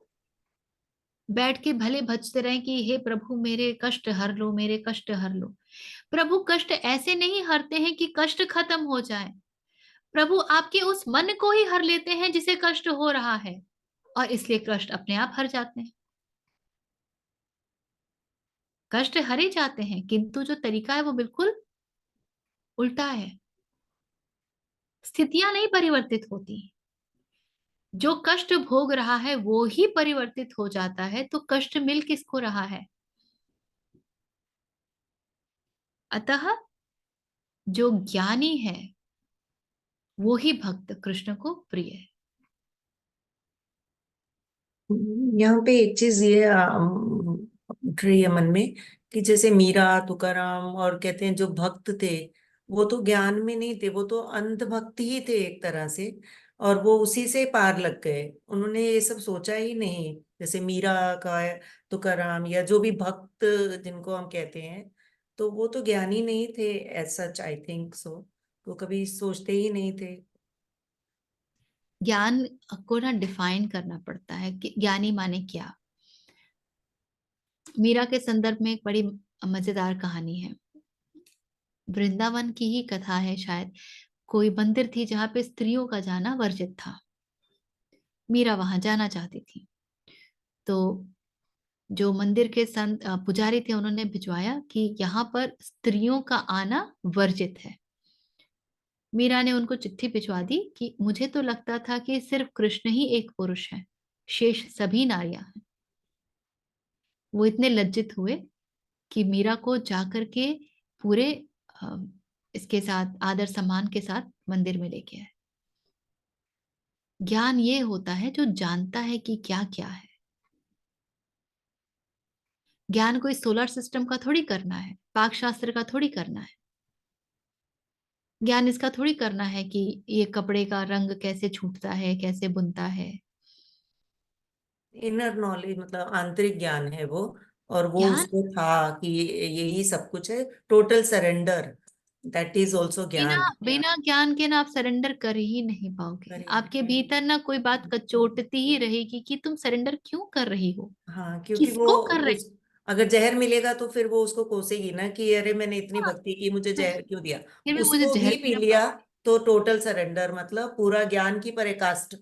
बैठ के भले भजते रहे कि हे प्रभु मेरे कष्ट हर लो, मेरे कष्ट हर लो। प्रभु कष्ट ऐसे नहीं हरते हैं कि कष्ट खत्म हो जाए। प्रभु आपके उस मन को ही हर लेते हैं जिसे कष्ट हो रहा है, और इसलिए कष्ट अपने आप हर जाते हैं। कष्ट हरे जाते हैं किंतु जो तरीका है वो बिल्कुल उल्टा है। स्थितियां नहीं परिवर्तित होती, जो कष्ट भोग रहा है वो ही परिवर्तित हो जाता है, तो कष्ट मिल किसको रहा है? अतः जो ज्ञानी है वो ही भक्त कृष्ण को प्रिय है। यहाँ पे एक चीज ये उठ रही है मन में कि जैसे मीरा, तुकाराम और कहते हैं जो भक्त थे, वो तो ज्ञान में नहीं थे, वो तो अंध भक्त ही थे एक तरह से, और वो उसी से पार लग गए। उन्होंने ये सब सोचा ही नहीं, जैसे मीरा का, तुकाराम, या जो भी भक्त जिनको हम कहते हैं, तो वो तो ज्ञानी नहीं थे as such, I think so. वो कभी सोचते ही नहीं थे। ज्ञान को ना डिफाइन करना पड़ता है कि ज्ञानी माने क्या। मीरा के संदर्भ में एक बड़ी मजेदार कहानी है। वृंदावन की ही कथा है शायद। कोई मंदिर थी जहां पे स्त्रियों का जाना वर्जित था। मीरा वहां जाना चाहती थी, तो जो मंदिर के संत पुजारी थे उन्होंने भिजवाया कि यहाँ पर स्त्रियों का आना वर्जित है। मीरा ने उनको चिट्ठी भिजवा दी कि मुझे तो लगता था कि सिर्फ कृष्ण ही एक पुरुष है, शेष सभी नारियां हैं। वो इतने लज्जित हुए कि मीरा को जाकर के पूरे अ, इसके साथ आदर सम्मान के साथ मंदिर में लेके आए। ज्ञान ये होता है जो जानता है कि क्या क्या है। ज्ञान कोई सोलर सिस्टम का थोड़ी करना है, पाक शास्त्र का थोड़ी करना है। ज्ञान इसका थोड़ी करना है कि ये कपड़े का रंग कैसे छूटता है, कैसे बुनता है। इनर नॉलेज मतलब आंतरिक ज्ञान है वो, और वो ज्ञान उसको था कि यही सब कुछ है। Total surrender, that is also बिना ज्ञान। बिना ज्ञान के ना आप सरेंडर कर ही नहीं पाओगे। आपके भीतर ना कोई बात कचोटती ही रहेगी कि तुम सरेंडर क्यों कर रही हो, हाँ, क्योंकि वो किसको कर रही उस अगर जहर मिलेगा तो फिर वो उसको कोसेगी ना कि अरे मैंने इतनी हो। हाँ, भक्ति की, मुझे फिर जहर क्यों दिया। भी मुझे उसको जहर भी पी पीना पड़ा। लिया तो टोटल सरेंडर, मतलब पूरा ज्ञान की पराकाष्ठ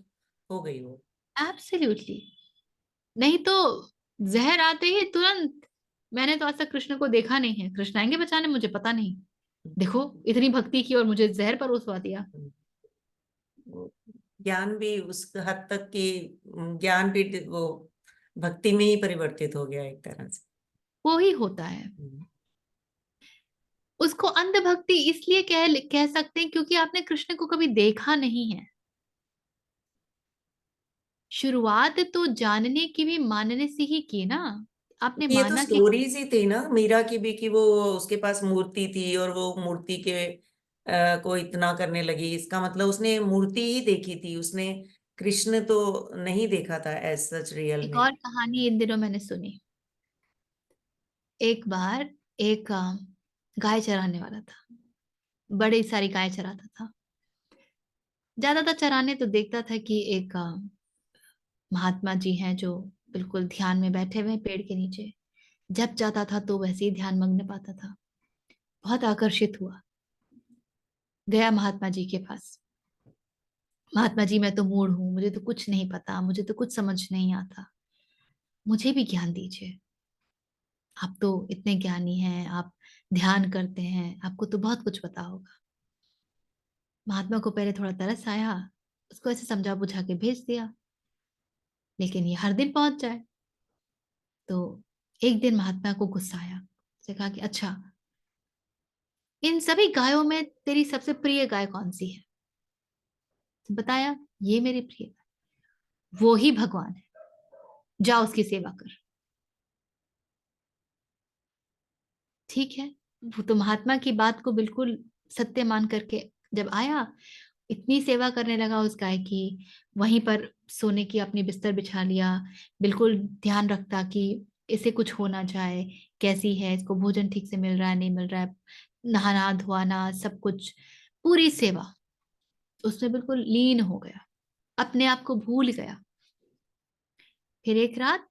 हो गई वो। एब्सोल्युटली। नहीं तो जहर आते ही तुरंत, मैंने तो आज तक कृष्ण को देखा नहीं है, कृष्ण आएंगे बचाने मुझे पता नहीं, देखो इतनी भक्ति की और मुझे जहर परोसवा दिया। वो ज्ञान भी उस हद तक की, ज्ञान भी वो भक्ति में ही परिवर्तित हो गया एक तरह से। वो ही होता है। उसको अंधभक्ति इसलिए कह सकते हैं क्योंकि आपने कृष्ण को कभी देखा नहीं है। शुरुआत तो जानने की भी मानने से ही की ना। आपने ये तो माना कि स्टोरीज ही थी ना मीरा की भी, कि वो उसके पास मूर्ति थी और वो मूर्ति के को इतना करने लगी। इसका मतलब उसने मूर्ति ही देखी थी, उसने कृष्ण तो नहीं देखा था एज सच रियल एक में। और कहानी इन दिनों मैंने सुनी। एक बार एक गाय चराने वाला था, बड़ी सारी गाय चराता था। ज्यादातर चराने तो देखता था कि एक महात्मा जी हैं जो बिल्कुल ध्यान में बैठे हुए हैं पेड़ के नीचे। जब जाता था तो वैसे ही ध्यान मग्न पाता था। बहुत आकर्षित हुआ, गया महात्मा जी के पास। महात्मा जी मैं तो मूढ़ हूं, मुझे तो कुछ नहीं पता, मुझे तो कुछ समझ नहीं आता, मुझे भी ज्ञान दीजिए। आप तो इतने ज्ञानी हैं, आप ध्यान करते हैं, आपको तो बहुत कुछ पता होगा। महात्मा को पहले थोड़ा तरस आया, उसको ऐसे समझा बुझा के भेज दिया, लेकिन ये हर दिन पहुंच जाए। तो एक दिन महात्मा को गुस्सा आया। उसने कहा कि अच्छा, इन सभी गायों में तेरी सबसे प्रिय गाय कौन सी है? बताया, ये मेरी प्रिय गाय, वो ही भगवान है, जा उसकी सेवा कर। ठीक है। वो तो महात्मा की बात को बिल्कुल सत्य मान करके जब आया, इतनी सेवा करने लगा उस गाय की। वहीं पर सोने की अपनी बिस्तर बिछा लिया, बिल्कुल ध्यान रखता कि इसे कुछ हो ना जाए, कैसी है, इसको भोजन ठीक से मिल रहा है नहीं मिल रहा है, नहाना धोना सब कुछ, पूरी सेवा। उसमें बिल्कुल लीन हो गया, अपने आप को भूल गया। फिर एक रात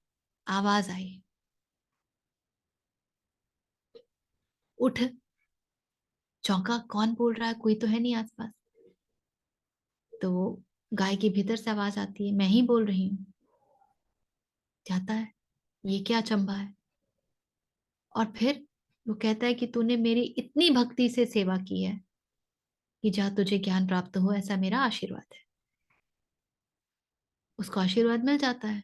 आवाज आई, उठ। चौंका, कौन बोल रहा है, कोई तो है नहीं आसपास। तो गाय के भीतर से आवाज आती है, मैं ही बोल रही हूँ। जाता है, ये क्या अचंभा है। और फिर वो कहता है कि तूने मेरी इतनी भक्ति से सेवा की है कि जा तुझे ज्ञान प्राप्त हो, ऐसा मेरा आशीर्वाद है। उसको आशीर्वाद मिल जाता है।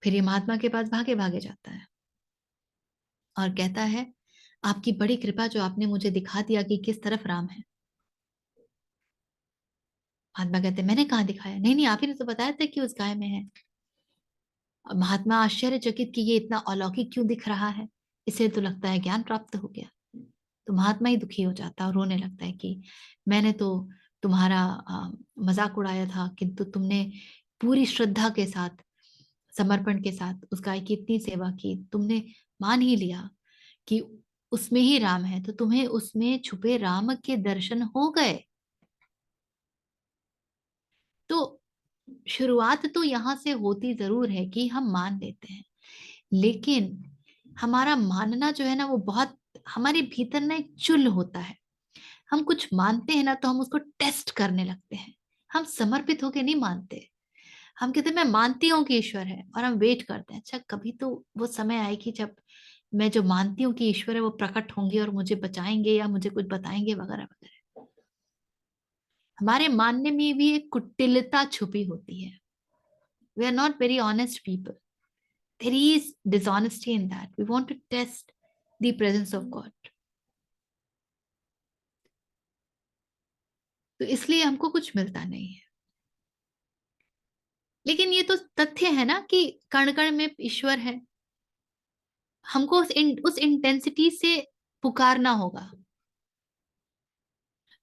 फिर ये महात्मा के पास भागे भागे जाता है और कहता है, आपकी बड़ी कृपा जो आपने मुझे दिखा दिया कि किस तरफ राम है। महात्मा कहते हैं, मैंने कहाँ दिखाया? नहीं नहीं, आप ही ने तो बताया था कि उस गाय में है। और महात्मा आश्चर्यचकित कि ये इतना अलौकिक क्यों दिख रहा है, इसे तो लगता है ज्ञान प्राप्त हो गया। तो महात्मा ही दुखी हो जाता है और रोने लगता है कि मैंने तो तुम्हारा मजाक उड़ाया था, किंतु तुमने पूरी श्रद्धा के साथ, समर्पण के साथ उस गाय की इतनी सेवा की, तुमने मान ही लिया कि उसमें ही राम है, तो तुम्हें उसमें छुपे राम के दर्शन हो गए। तो शुरुआत तो यहां से होती जरूर है कि हम मान लेते हैं, लेकिन हमारा मानना जो है ना, वो बहुत हमारे भीतर ना एक चुल होता है। हम कुछ मानते हैं ना, तो हम उसको टेस्ट करने लगते हैं। हम समर्पित होके नहीं मानते। हम कहते हैं मैं मानती हूँ कि ईश्वर है, और हम वेट करते हैं, अच्छा कभी तो वो समय आएगी जब मैं जो मानती हूँ कि ईश्वर है वो प्रकट होंगे और मुझे बचाएंगे या मुझे कुछ बताएंगे वगैरह वगैरह। हमारे मानने में भी एक कुटिलता छुपी होती है। We are not very honest people. There is dishonesty in that we want to test the presence of God. तो इसलिए हमको कुछ मिलता नहीं है। लेकिन ये तो तथ्य है ना कि कण कण में ईश्वर है। हमको उस इंटेंसिटी से पुकारना होगा।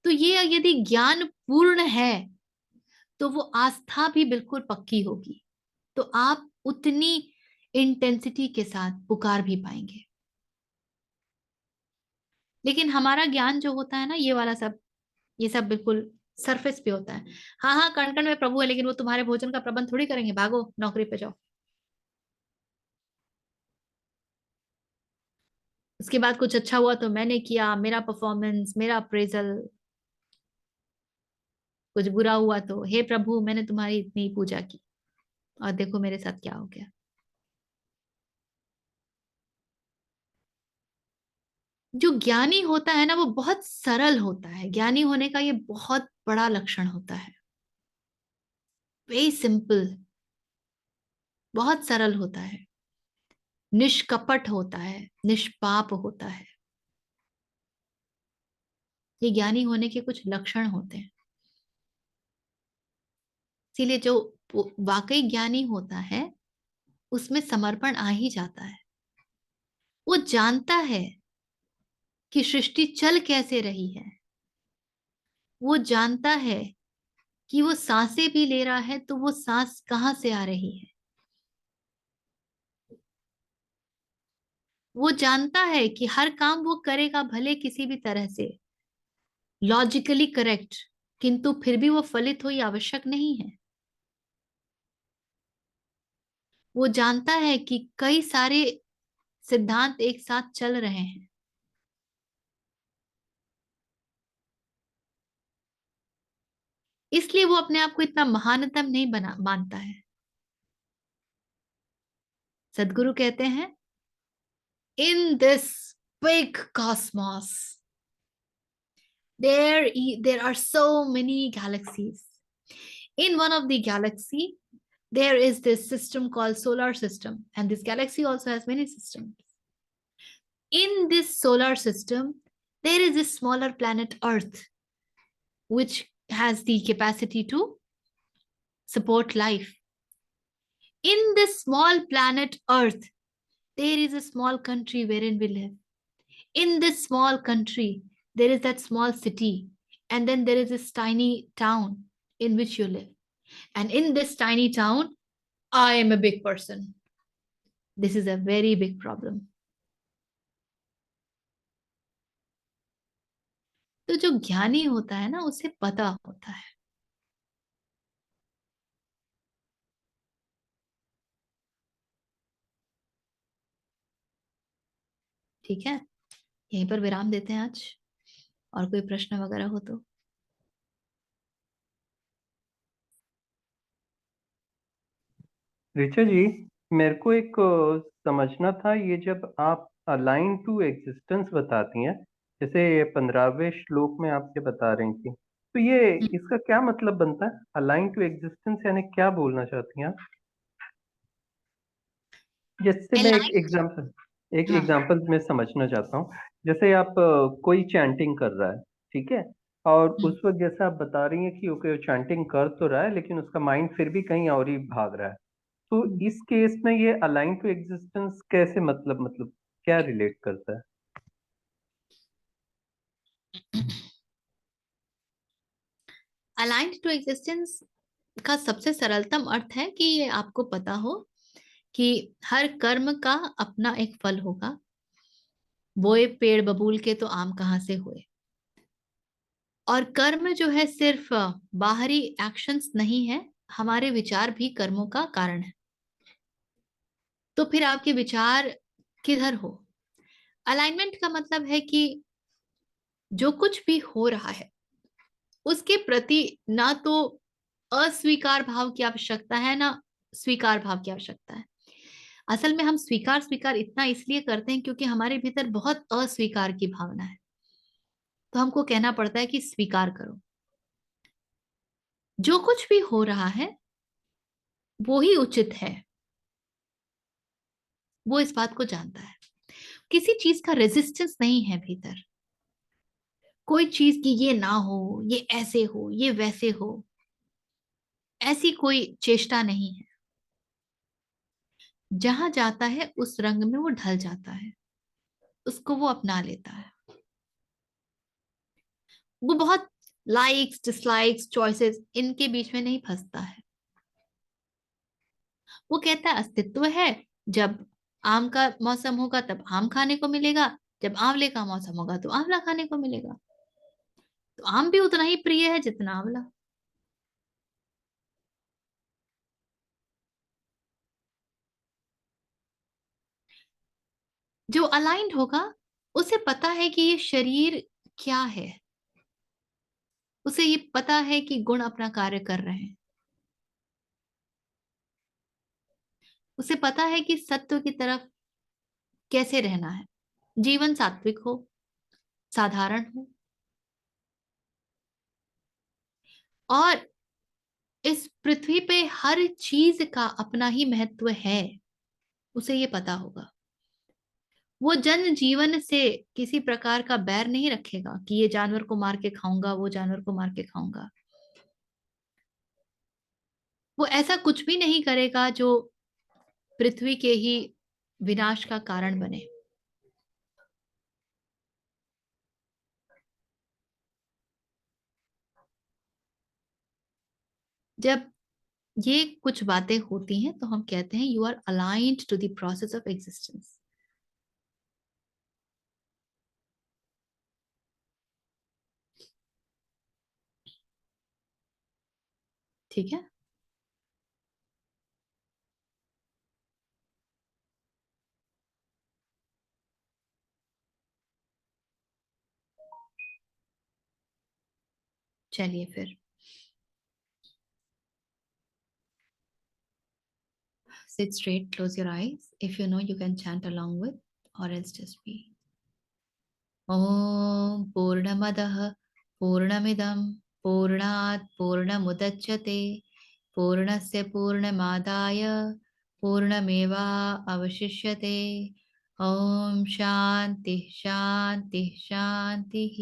तो ये यदि ज्ञान पूर्ण है तो वो आस्था भी बिल्कुल पक्की होगी। तो आप उतनी इंटेंसिटी के साथ पुकार भी पाएंगे। लेकिन हमारा ज्ञान जो होता है ना, ये वाला सब, ये सब बिल्कुल सरफेस पे होता है। हाँ हाँ, कण कण में प्रभु है, लेकिन वो तुम्हारे भोजन का प्रबंध थोड़ी करेंगे, भागो नौकरी पे जाओ। उसके बाद कुछ अच्छा हुआ तो मैंने किया, मेरा परफॉर्मेंस, मेरा अप्रेजल। कुछ बुरा हुआ तो हे प्रभु मैंने तुम्हारी इतनी पूजा की और देखो मेरे साथ क्या हो गया। जो ज्ञानी होता है ना, वो बहुत सरल होता है। ज्ञानी होने का ये बहुत बड़ा लक्षण होता है। वेरी सिंपल, बहुत सरल होता है, निष्कपट होता है, निष्पाप होता है। ये ज्ञानी होने के कुछ लक्षण होते हैं। इसीलिए जो वाकई ज्ञानी होता है उसमें समर्पण आ ही जाता है। वो जानता है कि सृष्टि चल कैसे रही है। वो जानता है कि वो सांसें भी ले रहा है तो वो सांस कहाँ से आ रही है। वो जानता है कि हर काम वो करेगा भले किसी भी तरह से लॉजिकली करेक्ट, किंतु फिर भी वो फलित हो ये आवश्यक नहीं है। वो जानता है कि कई सारे सिद्धांत एक साथ चल रहे हैं। इसलिए वो अपने आप को इतना महानतम नहीं बना मानता है। सदगुरु कहते हैं, in this big Cosmos there are so many galaxies. In one of the galaxy there is this system called solar system, and this galaxy also has many systems. In this solar system there is a smaller planet Earth, which has the capacity to support life. In this small planet Earth there is a small country wherein we live. In this small country there is that small city, and then there is this tiny town in which you live. And in this tiny town I am a big person. This is a very big problem. तो जो ज्ञानी होता है ना, उसे पता होता है। ठीक है, यहीं पर विराम देते हैं आज। और कोई प्रश्न वगैरह हो तो। ऋचा जी, मेरे को एक समझना था, ये जब आप अलाइन टू एग्जिस्टेंस बताती हैं, जैसे 15वें श्लोक में आपसे बता रही थी, तो ये इसका क्या मतलब बनता है, अलाइन टू एग्जिस्टेंस, यानी क्या बोलना चाहती हैं आप? जैसे मैं Align, एक हाँ। एग्जांपल मैं समझना चाहता हूँ। जैसे आप कोई चैंटिंग कर रहा है, ठीक है, और उस वक्त जैसे आप बता रही हैं कि ओके चैंटिंग कर तो रहा है लेकिन उसका माइंड फिर भी कहीं और ही भाग रहा है, तो इस केस में ये अलाइन टू एग्जिस्टेंस कैसे मतलब क्या रिलेट करता है? अलाइंड टू एग्जिस्टेंस का सबसे सरलतम अर्थ है कि ये आपको पता हो कि हर कर्म का अपना एक फल होगा। बोए पेड़ बबूल के तो आम कहाँ से हुए। और कर्म जो है सिर्फ बाहरी एक्शंस नहीं है, हमारे विचार भी कर्मों का कारण है। तो फिर आपके विचार किधर हो। अलाइनमेंट का मतलब है कि जो कुछ भी हो रहा है उसके प्रति ना तो अस्वीकार भाव की आवश्यकता है ना स्वीकार भाव की आवश्यकता है। असल में हम स्वीकार स्वीकार इतना इसलिए करते हैं क्योंकि हमारे भीतर बहुत अस्वीकार की भावना है, तो हमको कहना पड़ता है कि स्वीकार करो। जो कुछ भी हो रहा है वो ही उचित है, वो इस बात को जानता है। किसी चीज का रेजिस्टेंस नहीं है भीतर। कोई चीज की ये ना हो, ये ऐसे हो, ये वैसे हो, ऐसी कोई चेष्टा नहीं है। जहां जाता है उस रंग में वो ढल जाता है, उसको वो अपना लेता है। वो बहुत लाइक्स डिसलाइक्स चॉइसेस इनके बीच में नहीं फंसता है। वो कहता है अस्तित्व है, जब आम का मौसम होगा तब आम खाने को मिलेगा, जब आंवले का मौसम होगा तो आंवला खाने को मिलेगा। तो आम भी उतना ही प्रिय है जितना आंवला। जो अलाइंड होगा उसे पता है कि ये शरीर क्या है, उसे ये पता है कि गुण अपना कार्य कर रहे हैं, उसे पता है कि सत्व की तरफ कैसे रहना है। जीवन सात्विक हो, साधारण हो, और इस पृथ्वी पे हर चीज का अपना ही महत्व है, उसे ये पता होगा। वो जन जीवन से किसी प्रकार का बैर नहीं रखेगा कि ये जानवर को मार के खाऊंगा, वो जानवर को मार के खाऊंगा। वो ऐसा कुछ भी नहीं करेगा जो पृथ्वी के ही विनाश का कारण बने। जब ये कुछ बातें होती हैं तो हम कहते हैं you are aligned to the process of existence. ठीक है। चलिए फिर sit straight, close your eyes. If you know, you can chant along with, or else just be. ॐ पूर्णमदः पूर्णमिदं पूर्णात् पूर्णमुदच्यते पूर्णस्य पूर्णमादाय पूर्णमेवावशिष्यते। ॐ शान्तिः शान्तिः शान्तिः।